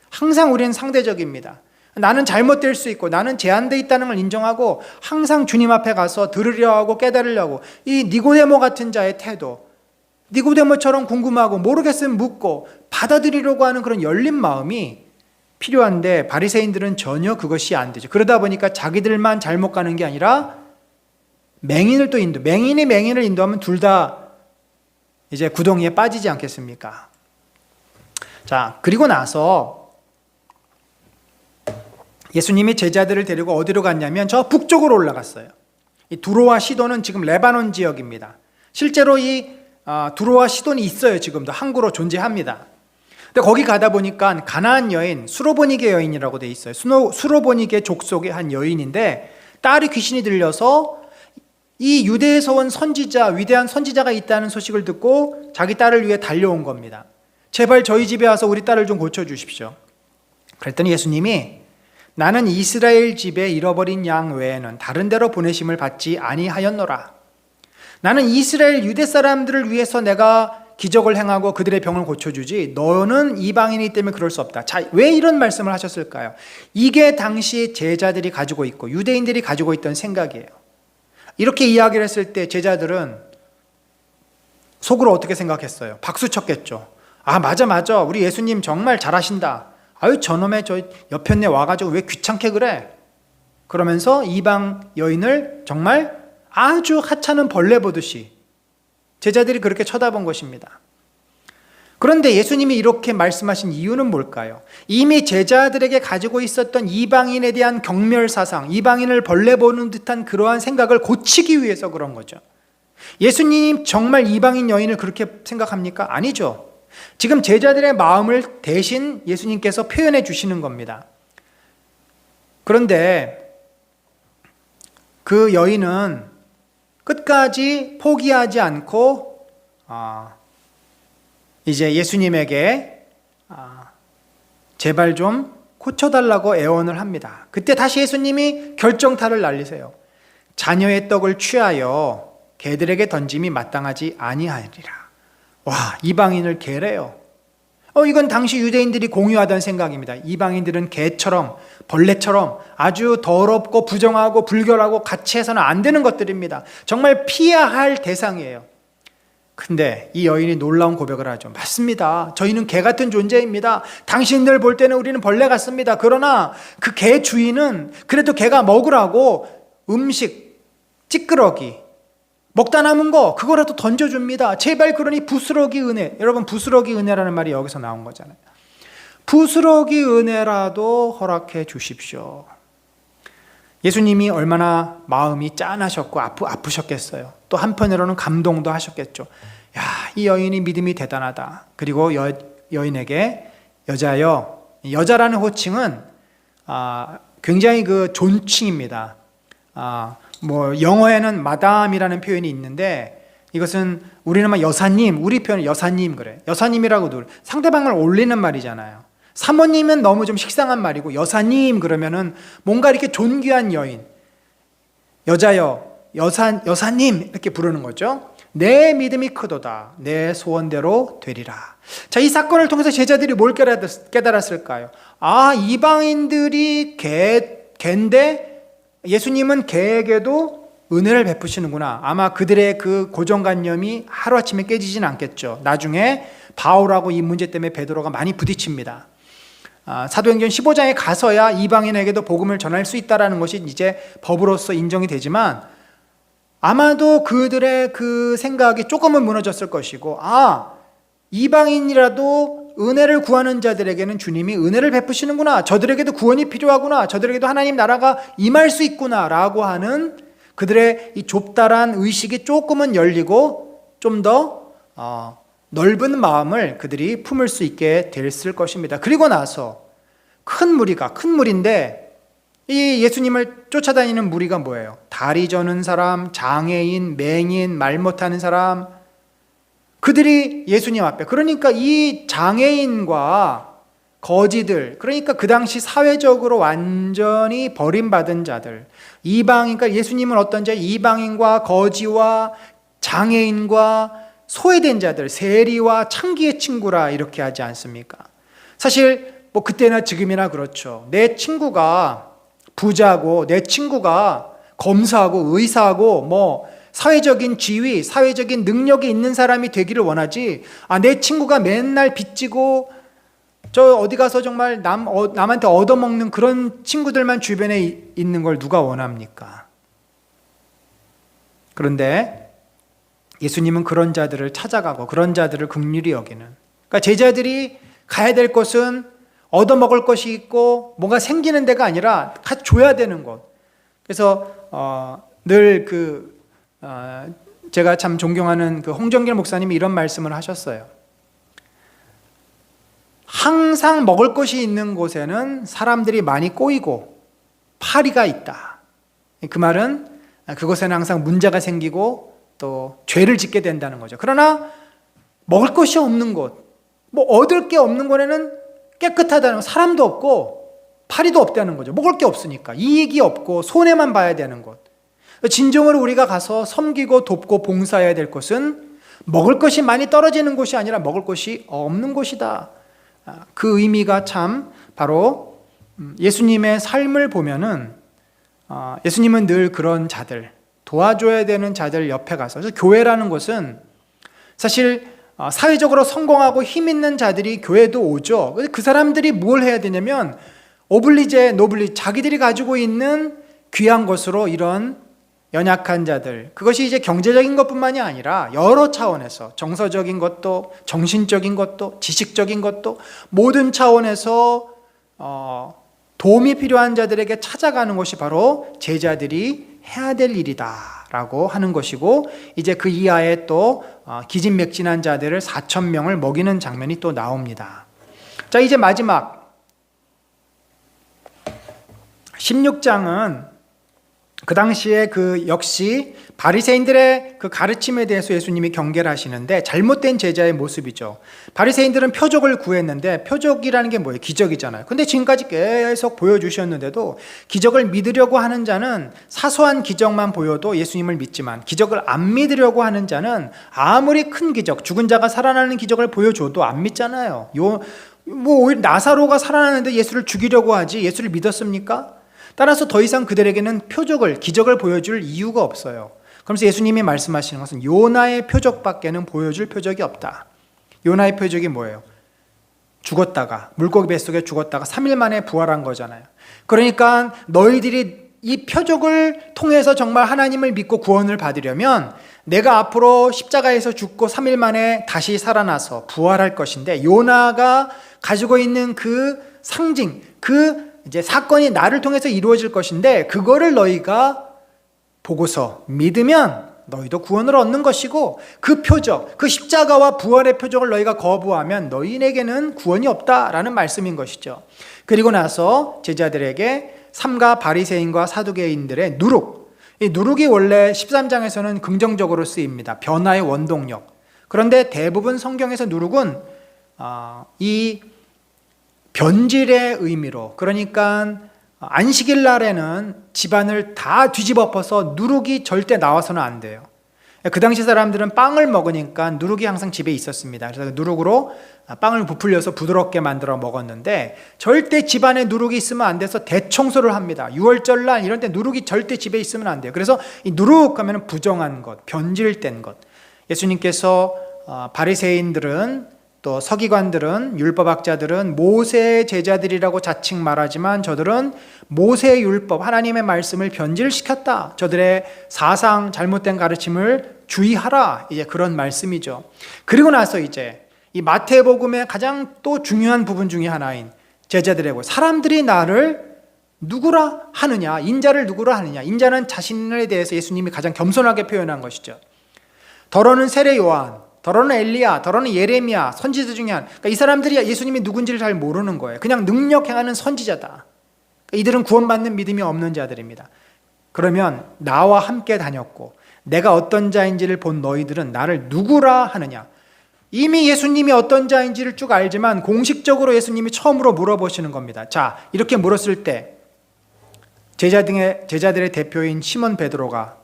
항상 우리는 상대적입니다. 나는 잘못될 수 있고 나는 제한되어 있다는 걸 인정하고 항상 주님 앞에 가서 들으려 하고 깨달으려고, 이 니고데모 같은 자의 태도, 니고데모처럼 궁금하고 모르겠으면 묻고 받아들이려고 하는 그런 열린 마음이 필요한데 바리새인들은 전혀 그것이 안 되죠. 그러다 보니까 자기들만 잘못 가는 게 아니라 맹인을 또 맹인이 맹인을 인도하면 둘 다 이제 구덩이에 빠지지 않겠습니까? 자, 그리고 나서 예수님이 제자들을 데리고 어디로 갔냐면 저 북쪽으로 올라갔어요. 이 두로와 시돈은 지금 레바논 지역입니다. 실제로 이 두로와 시돈이 있어요. 지금도 항구로 존재합니다. 근데 거기 가다 보니까 가나안 여인, 수로보니게 여인이라고 돼 있어요. 수로보니게 족속의 한 여인인데 딸이 귀신이 들려서 이 유대에서 온 선지자, 위대한 선지자가 있다는 소식을 듣고 자기 딸을 위해 달려온 겁니다. 제발 저희 집에 와서 우리 딸을 좀 고쳐주십시오. 그랬더니 예수님이 나는 이스라엘 집에 잃어버린 양 외에는 다른 데로 보내심을 받지 아니하였노라. 나는 이스라엘 유대 사람들을 위해서 내가 기적을 행하고 그들의 병을 고쳐주지 너는 이방인이기 때문에 그럴 수 없다. 자, 왜 이런 말씀을 하셨을까요? 이게 당시 제자들이 가지고 있고 유대인들이 가지고 있던 생각이에요. 이렇게 이야기를 했을 때 제자들은 속으로 어떻게 생각했어요? 박수 쳤겠죠. 아, 맞아. 우리 예수님 정말 잘하신다. 아유, 저놈의 저 옆편에 와가지고 왜 귀찮게 그래? 그러면서 이방 여인을 정말 아주 하찮은 벌레 보듯이 제자들이 그렇게 쳐다본 것입니다. 그런데 예수님이 이렇게 말씀하신 이유는 뭘까요? 이미 제자들에게 가지고 있었던 이방인에 대한 경멸사상, 이방인을 벌레 보는 듯한 그러한 생각을 고치기 위해서 그런 거죠. 예수님 정말 이방인 여인을 그렇게 생각합니까? 아니죠. 지금 제자들의 마음을 대신 예수님께서 표현해 주시는 겁니다. 그런데 그 여인은 끝까지 포기하지 않고 이제 예수님에게 제발 좀 고쳐달라고 애원을 합니다. 그때 다시 예수님이 결정타를 날리세요. 자녀의 떡을 취하여 개들에게 던짐이 마땅하지 아니하리라. 와, 이방인을 개래요. 이건 당시 유대인들이 공유하던 생각입니다. 이방인들은 개처럼 벌레처럼 아주 더럽고 부정하고 불결하고 같이 해서는 안 되는 것들입니다. 정말 피해야 할 대상이에요. 근데 이 여인이 놀라운 고백을 하죠. 맞습니다. 저희는 개 같은 존재입니다. 당신들 볼 때는 우리는 벌레 같습니다. 그러나 그 개 주인은 그래도 개가 먹으라고 음식, 찌끄러기, 먹다 남은 거 그거라도 던져줍니다. 제발 그러니 부스러기 은혜. 여러분, 부스러기 은혜라는 말이 여기서 나온 거잖아요. 부스러기 은혜라도 허락해 주십시오. 예수님이 얼마나 마음이 짠하셨고 아프셨겠어요. 또 한편으로는 감동도 하셨겠죠. 야, 이 여인이 믿음이 대단하다. 그리고 여인에게 여자라는 호칭은 굉장히 그 존칭입니다. 영어에는 마담이라는 표현이 있는데 이것은 우리는 막 여사님, 우리 표현은 여사님 그래. 여사님이라고도 상대방을 올리는 말이잖아요. 사모님은 너무 좀 식상한 말이고 여사님 그러면은 뭔가 이렇게 존귀한 여인, 여사님 이렇게 부르는 거죠. 내 믿음이 크도다. 내 소원대로 되리라. 자, 이 사건을 통해서 제자들이 뭘 깨달았을까요? 이방인들이 개인데 예수님은 개에게도 은혜를 베푸시는구나. 아마 그들의 그 고정관념이 하루아침에 깨지진 않겠죠. 나중에 바울하고 이 문제 때문에 베드로가 많이 부딪힙니다. 사도행전 15장에 가서야 이방인에게도 복음을 전할 수 있다는 것이 이제 법으로서 인정이 되지만, 아마도 그들의 그 생각이 조금은 무너졌을 것이고, 이방인이라도 은혜를 구하는 자들에게는 주님이 은혜를 베푸시는구나, 저들에게도 구원이 필요하구나, 저들에게도 하나님 나라가 임할 수 있구나 라고 하는 그들의 이 좁다란 의식이 조금은 열리고 좀 더 넓은 마음을 그들이 품을 수 있게 됐을 것입니다. 그리고 나서 큰 무리인데, 이 예수님을 쫓아다니는 무리가 뭐예요? 다리 저는 사람, 장애인, 맹인, 말 못하는 사람, 그들이 예수님 앞에, 그러니까 이 장애인과 거지들, 그러니까 그 당시 사회적으로 완전히 버림받은 자들, 이방인, 그러니까 예수님은 어떤 자? 이방인과 거지와 장애인과 소외된 자들, 세리와 창기의 친구라 이렇게 하지 않습니까? 사실 뭐 그때나 지금이나 그렇죠. 내 친구가 부자고, 내 친구가 검사하고 의사하고 뭐 사회적인 지위, 사회적인 능력이 있는 사람이 되기를 원하지, 내 친구가 맨날 빚지고 저 어디 가서 정말 남한테 얻어먹는 그런 친구들만 주변에 있는 걸 누가 원합니까? 그런데 예수님은 그런 자들을 찾아가고 그런 자들을 긍휼히 여기는, 그러니까 제자들이 가야 될 곳은 얻어먹을 것이 있고 뭔가 생기는 데가 아니라 같이 줘야 되는 곳. 그래서 늘 제가 참 존경하는 그 홍정길 목사님이 이런 말씀을 하셨어요. 항상 먹을 것이 있는 곳에는 사람들이 많이 꼬이고 파리가 있다. 그 말은 그곳에는 항상 문제가 생기고 또 죄를 짓게 된다는 거죠. 그러나 먹을 것이 없는 곳, 뭐 얻을 게 없는 곳에는 깨끗하다는 거, 사람도 없고 파리도 없다는 거죠. 먹을 게 없으니까, 이익이 없고 손해만 봐야 되는 곳. 진정으로 우리가 가서 섬기고 돕고 봉사해야 될 곳은 먹을 것이 많이 떨어지는 곳이 아니라 먹을 것이 없는 곳이다. 그 의미가 참 바로 예수님의 삶을 보면은, 예수님은 늘 그런 자들, 도와줘야 되는 자들 옆에 가서, 그래서 교회라는 것은 사실 사회적으로 성공하고 힘 있는 자들이 교회도 오죠. 그 사람들이 뭘 해야 되냐면 오블리제, 노블리, 자기들이 가지고 있는 귀한 것으로 이런 연약한 자들, 그것이 이제 경제적인 것뿐만이 아니라 여러 차원에서, 정서적인 것도, 정신적인 것도, 지식적인 것도, 모든 차원에서 도움이 필요한 자들에게 찾아가는 것이 바로 제자들이 해야 될 일이다 라고 하는 것이고, 이제 그 이하에 또 기진맥진한 자들을 4,000명을 먹이는 장면이 또 나옵니다. 자, 이제 마지막 16장은 그 당시에 그 역시 바리새인들의 그 가르침에 대해서 예수님이 경계를 하시는데, 잘못된 제자의 모습이죠. 바리새인들은 표적을 구했는데, 표적이라는 게 뭐예요? 기적이잖아요. 근데 지금까지 계속 보여주셨는데도 기적을 믿으려고 하는 자는 사소한 기적만 보여도 예수님을 믿지만, 기적을 안 믿으려고 하는 자는 아무리 큰 기적, 죽은 자가 살아나는 기적을 보여줘도 안 믿잖아요. 오히려 나사로가 살아나는데 예수를 죽이려고 하지 예수를 믿었습니까? 따라서 더 이상 그들에게는 기적을 보여줄 이유가 없어요. 그러면서 예수님이 말씀하시는 것은 요나의 표적밖에는 보여줄 표적이 없다. 요나의 표적이 뭐예요? 죽었다가, 물고기 뱃속에 죽었다가 3일 만에 부활한 거잖아요. 그러니까 너희들이 이 표적을 통해서 정말 하나님을 믿고 구원을 받으려면 내가 앞으로 십자가에서 죽고 3일 만에 다시 살아나서 부활할 것인데, 요나가 가지고 있는 그 상징, 그 이제 사건이 나를 통해서 이루어질 것인데, 그거를 너희가 보고서 믿으면 너희도 구원을 얻는 것이고, 그 표적, 그 십자가와 부활의 표적을 너희가 거부하면 너희에게는 구원이 없다라는 말씀인 것이죠. 그리고 나서 제자들에게 삼가 바리새인과 사두개인들의 누룩, 이 누룩이 원래 13장에서는 긍정적으로 쓰입니다. 변화의 원동력. 그런데 대부분 성경에서 누룩은 이 변질의 의미로, 그러니까 안식일 날에는 집안을 다 뒤집어 엎어서 누룩이 절대 나와서는 안 돼요. 그 당시 사람들은 빵을 먹으니까 누룩이 항상 집에 있었습니다. 그래서 누룩으로 빵을 부풀려서 부드럽게 만들어 먹었는데, 절대 집안에 누룩이 있으면 안 돼서 대청소를 합니다. 6월절날 이런 때 누룩이 절대 집에 있으면 안 돼요. 그래서 이 누룩 하면 부정한 것, 변질된 것. 예수님께서 바리새인들은 또 서기관들은, 율법학자들은 모세의 제자들이라고 자칭 말하지만 저들은 모세의 율법, 하나님의 말씀을 변질시켰다. 저들의 사상, 잘못된 가르침을 주의하라. 이제 그런 말씀이죠. 그리고 나서 이제 이 마태복음의 가장 또 중요한 부분 중에 하나인 제자들에게 사람들이 나를 누구라 하느냐, 인자를 누구라 하느냐. 인자는 자신에 대해서 예수님이 가장 겸손하게 표현한 것이죠. 더러는 세례 요한, 더러는 엘리야, 더러는 예레미야, 선지자 중에 한. 그러니까 이 사람들이 예수님이 누군지를 잘 모르는 거예요. 그냥 능력 행하는 선지자다. 그러니까 이들은 구원받는 믿음이 없는 자들입니다. 그러면 나와 함께 다녔고 내가 어떤 자인지를 본 너희들은 나를 누구라 하느냐. 이미 예수님이 어떤 자인지를 쭉 알지만 공식적으로 예수님이 처음으로 물어보시는 겁니다. 자, 이렇게 물었을 때 제자들의 대표인 시몬 베드로가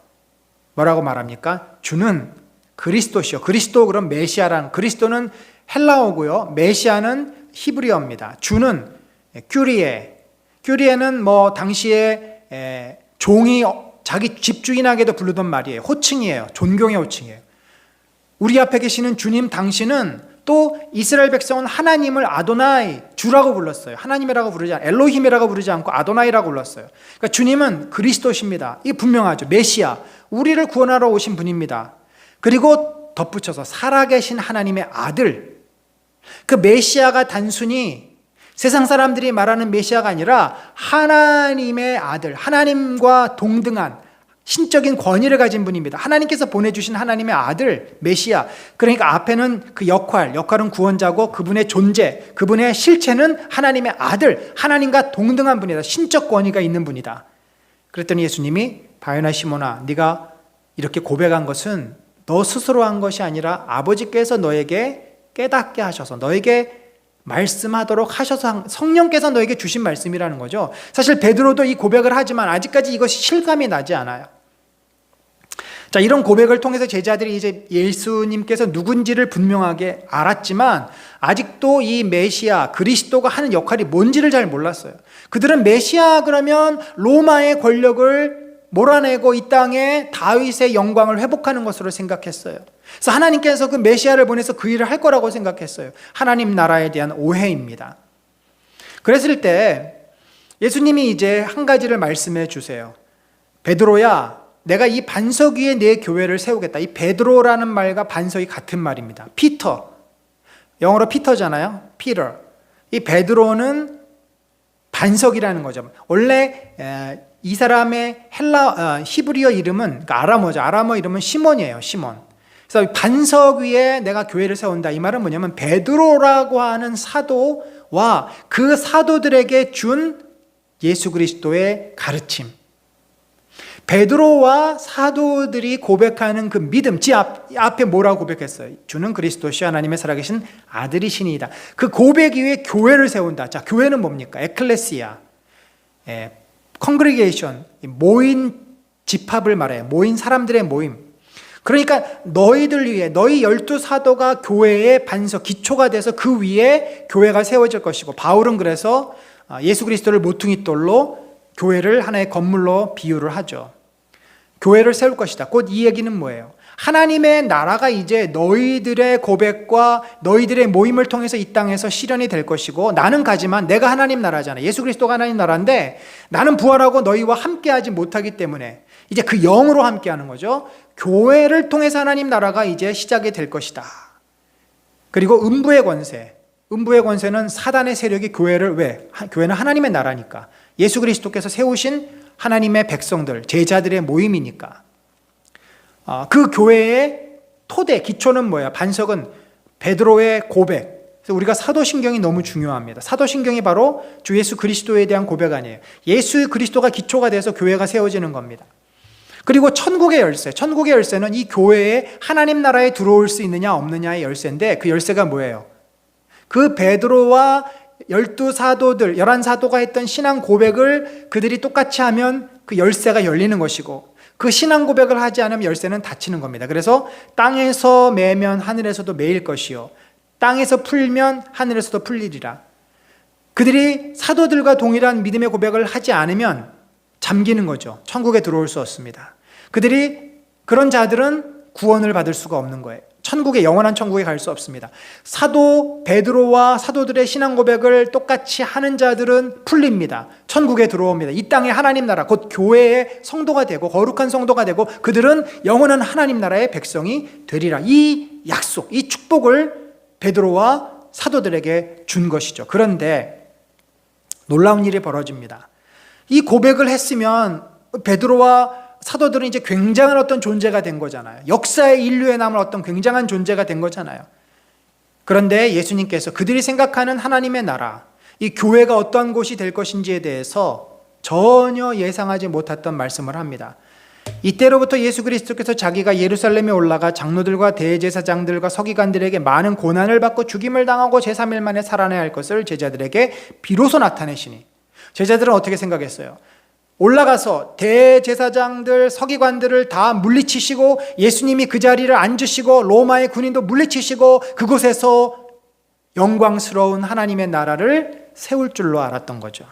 뭐라고 말합니까? 주는 그리스도시요. 그리스도 그럼 메시아란, 그리스도는 헬라어고요. 메시아는 히브리어입니다. 주는 큐리에는 뭐 당시에 종이 자기 집주인에게도 부르던 말이에요. 호칭이에요. 존경의 호칭이에요. 우리 앞에 계시는 주님, 당신은 또 이스라엘 백성은 하나님을 아도나이, 주라고 불렀어요. 하나님이라고 부르지 않고 엘로힘이라고 부르지 않고 아도나이라고 불렀어요. 그러니까 주님은 그리스도십니다. 이게 분명하죠. 메시아, 우리를 구원하러 오신 분입니다. 그리고 덧붙여서 살아계신 하나님의 아들. 그 메시아가 단순히 세상 사람들이 말하는 메시아가 아니라 하나님의 아들, 하나님과 동등한 신적인 권위를 가진 분입니다. 하나님께서 보내주신 하나님의 아들, 메시아. 그러니까 앞에는 그 역할은 구원자고 그분의 존재, 그분의 실체는 하나님의 아들, 하나님과 동등한 분이다. 신적 권위가 있는 분이다. 그랬더니 예수님이 바요나 시몬아, 네가 이렇게 고백한 것은 너 스스로 한 것이 아니라 아버지께서 너에게 깨닫게 하셔서 너에게 말씀하도록 하셔서 성령께서 너에게 주신 말씀이라는 거죠. 사실 베드로도 이 고백을 하지만 아직까지 이것이 실감이 나지 않아요. 자, 이런 고백을 통해서 제자들이 이제 예수님께서 누군지를 분명하게 알았지만 아직도 이 메시아, 그리스도가 하는 역할이 뭔지를 잘 몰랐어요. 그들은 메시아 그러면 로마의 권력을 몰아내고 이 땅에 다윗의 영광을 회복하는 것으로 생각했어요. 그래서 하나님께서 그 메시아를 보내서 그 일을 할 거라고 생각했어요. 하나님 나라에 대한 오해입니다. 그랬을 때 예수님이 이제 한 가지를 말씀해 주세요. 베드로야, 내가 이 반석 위에 내 교회를 세우겠다. 이 베드로라는 말과 반석이 같은 말입니다. 피터, 영어로 피터잖아요. 피터. 이 베드로는 반석이라는 거죠. 원래 이 사람의 히브리어 이름은, 그러니까 아람어죠. 아람어 이름은 시몬이에요. 시몬. 그래서 반석 위에 내가 교회를 세운다. 이 말은 뭐냐면 베드로라고 하는 사도와 그 사도들에게 준 예수 그리스도의 가르침. 베드로와 사도들이 고백하는 그 믿음, 앞에 뭐라고 고백했어요? 주는 그리스도시 하나님의 살아계신 아들이시니이다. 그 고백 위에 교회를 세운다. 자, 교회는 뭡니까? 에클레시아, 컨그리게이션, 모인 집합을 말해요. 모인 사람들의 모임. 그러니까 너희들 위해, 너희 12사도가 교회의 반석, 기초가 돼서 그 위에 교회가 세워질 것이고, 바울은 그래서 예수 그리스도를 모퉁이돌로 교회를 하나의 건물로 비유를 하죠. 교회를 세울 것이다. 곧 이 얘기는 뭐예요? 하나님의 나라가 이제 너희들의 고백과 너희들의 모임을 통해서 이 땅에서 실현이 될 것이고, 나는 가지만 내가 하나님 나라잖아. 예수 그리스도가 하나님 나라인데 나는 부활하고 너희와 함께하지 못하기 때문에 이제 그 영으로 함께하는 거죠. 교회를 통해서 하나님 나라가 이제 시작이 될 것이다. 그리고 음부의 권세는 사단의 세력이 교회를, 왜? 교회는 하나님의 나라니까. 예수 그리스도께서 세우신 하나님의 백성들, 제자들의 모임이니까. 그 교회의 토대, 기초는 뭐야? 반석은 베드로의 고백. 그래서 우리가 사도신경이 너무 중요합니다. 사도신경이 바로 주 예수 그리스도에 대한 고백 아니에요. 예수 그리스도가 기초가 돼서 교회가 세워지는 겁니다. 그리고 천국의 열쇠는 이 교회에 하나님 나라에 들어올 수 있느냐 없느냐의 열쇠인데, 그 열쇠가 뭐예요? 그 베드로와 12사도들, 11사도가 했던 신앙 고백을 그들이 똑같이 하면 그 열쇠가 열리는 것이고, 그 신앙 고백을 하지 않으면 열쇠는 닫히는 겁니다. 그래서 땅에서 매면 하늘에서도 매일 것이요, 땅에서 풀면 하늘에서도 풀리리라. 그들이 사도들과 동일한 믿음의 고백을 하지 않으면 잠기는 거죠. 천국에 들어올 수 없습니다. 그런 자들은 구원을 받을 수가 없는 거예요. 천국에, 영원한 천국에 갈 수 없습니다. 사도 베드로와 사도들의 신앙 고백을 똑같이 하는 자들은 풀립니다. 천국에 들어옵니다. 이 땅에 하나님 나라, 곧 교회의 성도가 되고 거룩한 성도가 되고 그들은 영원한 하나님 나라의 백성이 되리라. 이 약속, 이 축복을 베드로와 사도들에게 준 것이죠. 그런데 놀라운 일이 벌어집니다. 이 고백을 했으면 베드로와 사도들은 이제 굉장한 어떤 존재가 된 거잖아요. 역사의 인류에 남을 어떤 굉장한 존재가 된 거잖아요. 그런데 예수님께서 그들이 생각하는 하나님의 나라, 이 교회가 어떠한 곳이 될 것인지에 대해서 전혀 예상하지 못했던 말씀을 합니다. 이때로부터 예수 그리스도께서 자기가 예루살렘에 올라가 장로들과 대제사장들과 서기관들에게 많은 고난을 받고 죽임을 당하고 제3일 만에 살아나야 할 것을 제자들에게 비로소 나타내시니, 제자들은 어떻게 생각했어요? 올라가서 대제사장들, 서기관들을 다 물리치시고 예수님이 그 자리를 앉으시고 로마의 군인도 물리치시고 그곳에서 영광스러운 하나님의 나라를 세울 줄로 알았던 거죠.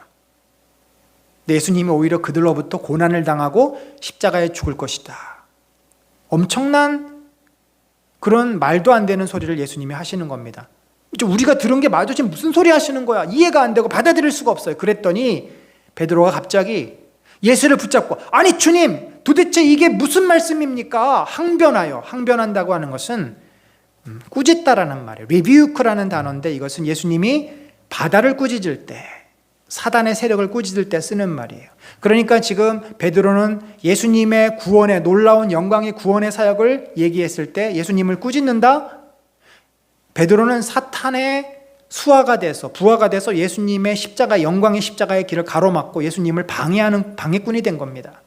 예수님이 오히려 그들로부터 고난을 당하고 십자가에 죽을 것이다. 엄청난 그런 말도 안 되는 소리를 예수님이 하시는 겁니다. 우리가 들은 게 맞아? 지금 무슨 소리 하시는 거야? 이해가 안 되고 받아들일 수가 없어요. 그랬더니 베드로가 갑자기 예수를 붙잡고, 아니 주님, 도대체 이게 무슨 말씀입니까? 항변하여. 항변한다고 하는 것은 꾸짖다라는 말이에요. 리뷰크라는 단어인데 이것은 예수님이 바다를 꾸짖을 때, 사단의 세력을 꾸짖을 때 쓰는 말이에요. 그러니까 지금 베드로는 예수님의 구원의, 놀라운 영광의 구원의 사역을 얘기했을 때 예수님을 꾸짖는다? 베드로는 사탄의 수하가 돼서, 부하가 돼서 예수님의 십자가, 영광의 십자가의 길을 가로막고 예수님을 방해하는 방해꾼이 된 겁니다.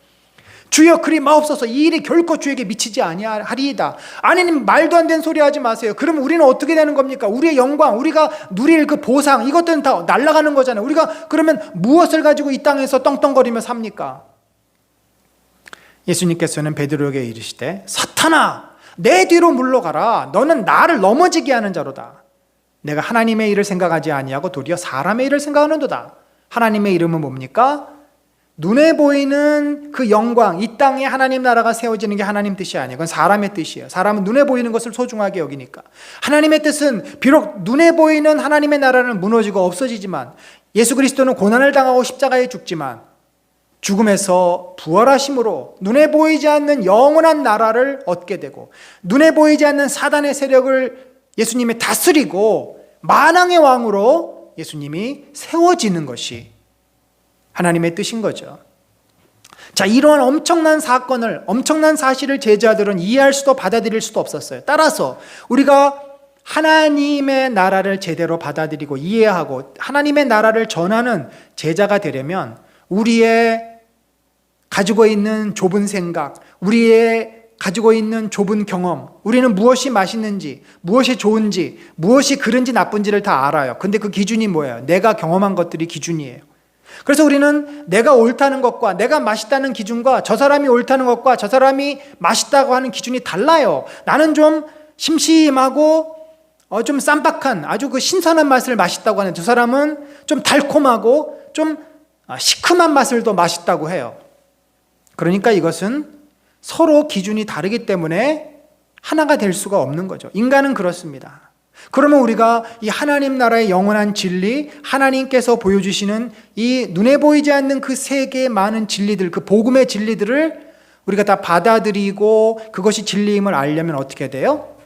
주여 그리 마옵소서, 이 일이 결코 주에게 미치지 아니하리이다. 아니님, 말도 안 되는 소리 하지 마세요. 그럼 우리는 어떻게 되는 겁니까? 우리의 영광, 우리가 누릴 그 보상, 이것들은 다 날아가는 거잖아요. 우리가 그러면 무엇을 가지고 이 땅에서 떵떵거리며 삽니까? 예수님께서는 베드로에게 이르시되, 사탄아, 내 뒤로 물러가라. 너는 나를 넘어지게 하는 자로다. 내가 하나님의 일을 생각하지 아니하고 도리어 사람의 일을 생각하는도다. 하나님의 이름은 뭡니까? 눈에 보이는 그 영광, 이 땅에 하나님 나라가 세워지는 게 하나님 뜻이 아니에요. 그건 사람의 뜻이에요. 사람은 눈에 보이는 것을 소중하게 여기니까. 하나님의 뜻은 비록 눈에 보이는 하나님의 나라는 무너지고 없어지지만, 예수 그리스도는 고난을 당하고 십자가에 죽지만 죽음에서 부활하심으로 눈에 보이지 않는 영원한 나라를 얻게 되고, 눈에 보이지 않는 사단의 세력을 예수님이 다스리고 만왕의 왕으로 예수님이 세워지는 것이 하나님의 뜻인 거죠. 자, 이러한 엄청난 사건을, 엄청난 사실을 제자들은 이해할 수도 받아들일 수도 없었어요. 따라서 우리가 하나님의 나라를 제대로 받아들이고 이해하고 하나님의 나라를 전하는 제자가 되려면 우리의 가지고 있는 좁은 생각, 우리의 가지고 있는 좁은 경험, 우리는 무엇이 맛있는지, 무엇이 좋은지, 무엇이 그른지 나쁜지를 다 알아요. 근데 그 기준이 뭐예요? 내가 경험한 것들이 기준이에요. 그래서 우리는 내가 옳다는 것과 내가 맛있다는 기준과 저 사람이 옳다는 것과 저 사람이 맛있다고 하는 기준이 달라요. 나는 좀 심심하고 좀 쌈박한 아주 그 신선한 맛을 맛있다고 하는, 저 사람은 좀 달콤하고 좀 시큼한 맛을 더 맛있다고 해요. 그러니까 이것은 서로 기준이 다르기 때문에 하나가 될 수가 없는 거죠. 인간은 그렇습니다. 그러면 우리가 이 하나님 나라의 영원한 진리, 하나님께서 보여주시는 이 눈에 보이지 않는 그 세계의 많은 진리들, 그 복음의 진리들을 우리가 다 받아들이고 그것이 진리임을 알려면 어떻게 돼요?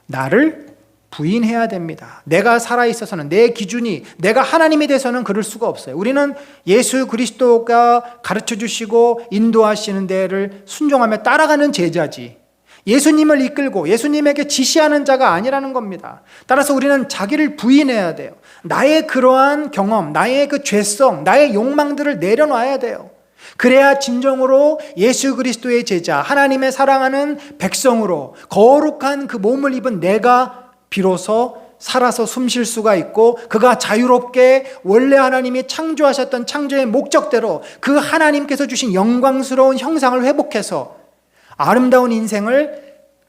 나를 부인해야 됩니다. 내가 살아있어서는, 내 기준이, 내가 하나님이 돼서는 그럴 수가 없어요. 우리는 예수 그리스도가 가르쳐 주시고 인도하시는 데를 순종하며 따라가는 제자지, 예수님을 이끌고 예수님에게 지시하는 자가 아니라는 겁니다. 따라서 우리는 자기를 부인해야 돼요. 나의 그러한 경험, 나의 그 죄성, 나의 욕망들을 내려놔야 돼요. 그래야 진정으로 예수 그리스도의 제자, 하나님의 사랑하는 백성으로 거룩한 그 몸을 입은 내가 비로소 살아서 숨 쉴 수가 있고, 그가 자유롭게 원래 하나님이 창조하셨던 창조의 목적대로 그 하나님께서 주신 영광스러운 형상을 회복해서 아름다운 인생을,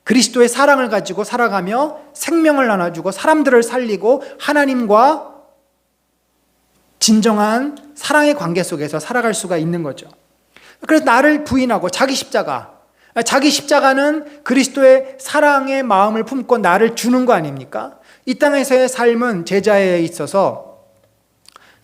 그리스도의 사랑을 가지고 살아가며 생명을 나눠주고 사람들을 살리고 하나님과 진정한 사랑의 관계 속에서 살아갈 수가 있는 거죠. 그래서 나를 부인하고 자기 십자가, 자기 십자가는 그리스도의 사랑의 마음을 품고 나를 주는 거 아닙니까? 이 땅에서의 삶은 제자에 있어서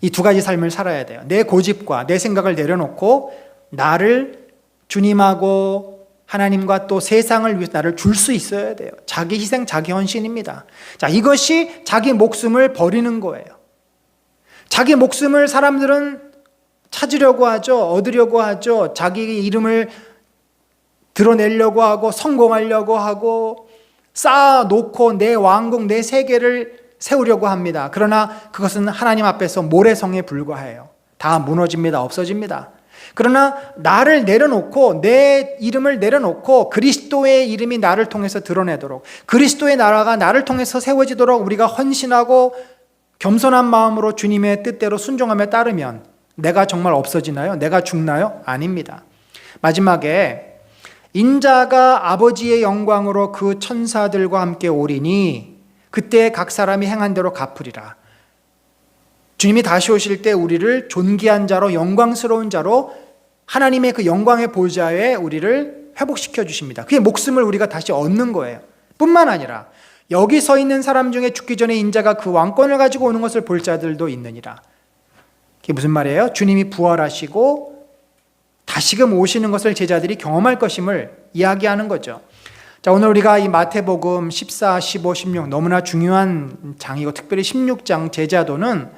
이 두 가지 삶을 살아야 돼요. 내 고집과 내 생각을 내려놓고 나를 주님하고 하나님과 또 세상을 위해서 나를 줄 수 있어야 돼요. 자기 희생, 자기 헌신입니다. 자, 이것이 자기 목숨을 버리는 거예요. 자기 목숨을 사람들은 찾으려고 하죠. 얻으려고 하죠. 자기 이름을 드러내려고 하고 성공하려고 하고 쌓아놓고 내 왕국, 내 세계를 세우려고 합니다. 그러나 그것은 하나님 앞에서 모래성에 불과해요. 다 무너집니다. 없어집니다. 그러나 나를 내려놓고 내 이름을 내려놓고 그리스도의 이름이 나를 통해서 드러내도록, 그리스도의 나라가 나를 통해서 세워지도록 우리가 헌신하고 겸손한 마음으로 주님의 뜻대로 순종하며 따르면 내가 정말 없어지나요? 내가 죽나요? 아닙니다. 마지막에 인자가 아버지의 영광으로 그 천사들과 함께 오리니 그때 각 사람이 행한 대로 갚으리라. 주님이 다시 오실 때 우리를 존귀한 자로, 영광스러운 자로 하나님의 그 영광의 보좌에 우리를 회복시켜 주십니다. 그의 목숨을 우리가 다시 얻는 거예요. 뿐만 아니라 여기 서 있는 사람 중에 죽기 전에 인자가 그 왕권을 가지고 오는 것을 볼 자들도 있느니라. 그게 무슨 말이에요? 주님이 부활하시고 다시금 오시는 것을 제자들이 경험할 것임을 이야기하는 거죠. 자, 오늘 우리가 이 마태복음 14, 15, 16 너무나 중요한 장이고 특별히 16장 제자도는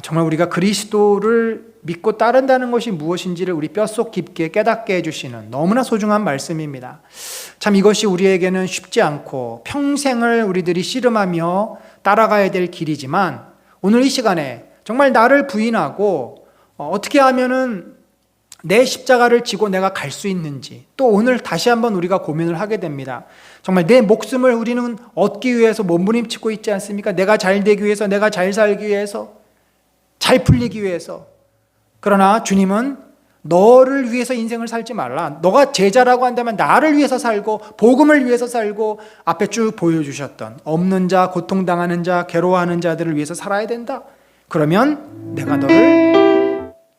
정말 우리가 그리스도를 믿고 따른다는 것이 무엇인지를 우리 뼛속 깊게 깨닫게 해주시는 너무나 소중한 말씀입니다. 참 이것이 우리에게는 쉽지 않고 평생을 우리들이 씨름하며 따라가야 될 길이지만 오늘 이 시간에 정말 나를 부인하고 어떻게 하면은 내 십자가를 지고 내가 갈 수 있는지 또 오늘 다시 한번 우리가 고민을 하게 됩니다. 정말 내 목숨을 우리는 얻기 위해서 몸부림치고 있지 않습니까? 내가 잘 되기 위해서, 내가 잘 살기 위해서, 잘 풀리기 위해서. 그러나 주님은 너를 위해서 인생을 살지 말라. 너가 제자라고 한다면 나를 위해서 살고 복음을 위해서 살고 앞에 쭉 보여주셨던 없는 자, 고통당하는 자, 괴로워하는 자들을 위해서 살아야 된다. 그러면 내가 너를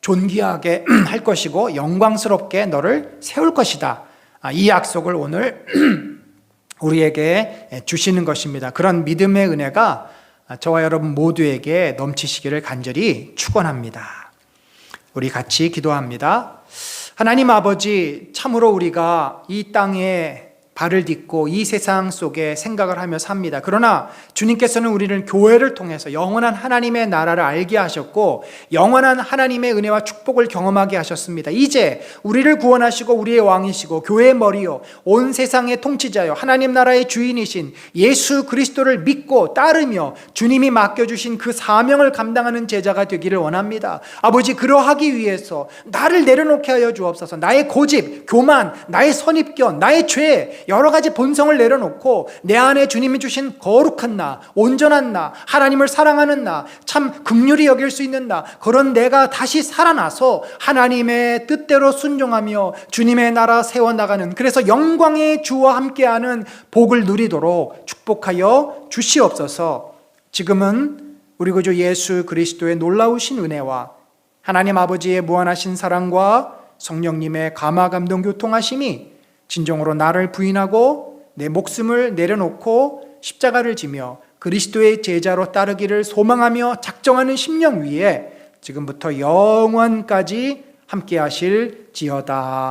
존귀하게 할 것이고 영광스럽게 너를 세울 것이다. 이 약속을 오늘 우리에게 주시는 것입니다. 그런 믿음의 은혜가 저와 여러분 모두에게 넘치시기를 간절히 축원합니다. 우리 같이 기도합니다. 하나님 아버지, 참으로 우리가 이 땅에 발을 딛고 이 세상 속에 생각을 하며 삽니다. 그러나 주님께서는 우리를 교회를 통해서 영원한 하나님의 나라를 알게 하셨고 영원한 하나님의 은혜와 축복을 경험하게 하셨습니다. 이제 우리를 구원하시고 우리의 왕이시고 교회의 머리요 온 세상의 통치자요 하나님 나라의 주인이신 예수 그리스도를 믿고 따르며 주님이 맡겨주신 그 사명을 감당하는 제자가 되기를 원합니다. 아버지, 그러하기 위해서 나를 내려놓게 하여 주옵소서. 나의 고집, 교만, 나의 선입견, 나의 죄, 여러 가지 본성을 내려놓고 내 안에 주님이 주신 거룩한 나, 온전한 나, 하나님을 사랑하는 나, 참 긍휼히 여길 수 있는 나, 그런 내가 다시 살아나서 하나님의 뜻대로 순종하며 주님의 나라 세워나가는, 그래서 영광의 주와 함께하는 복을 누리도록 축복하여 주시옵소서. 지금은 우리 구주 예수 그리스도의 놀라우신 은혜와 하나님 아버지의 무한하신 사랑과 성령님의 감화 감동 교통하심이 진정으로 나를 부인하고 내 목숨을 내려놓고 십자가를 지며 그리스도의 제자로 따르기를 소망하며 작정하는 심령 위에 지금부터 영원까지 함께 하실지어다.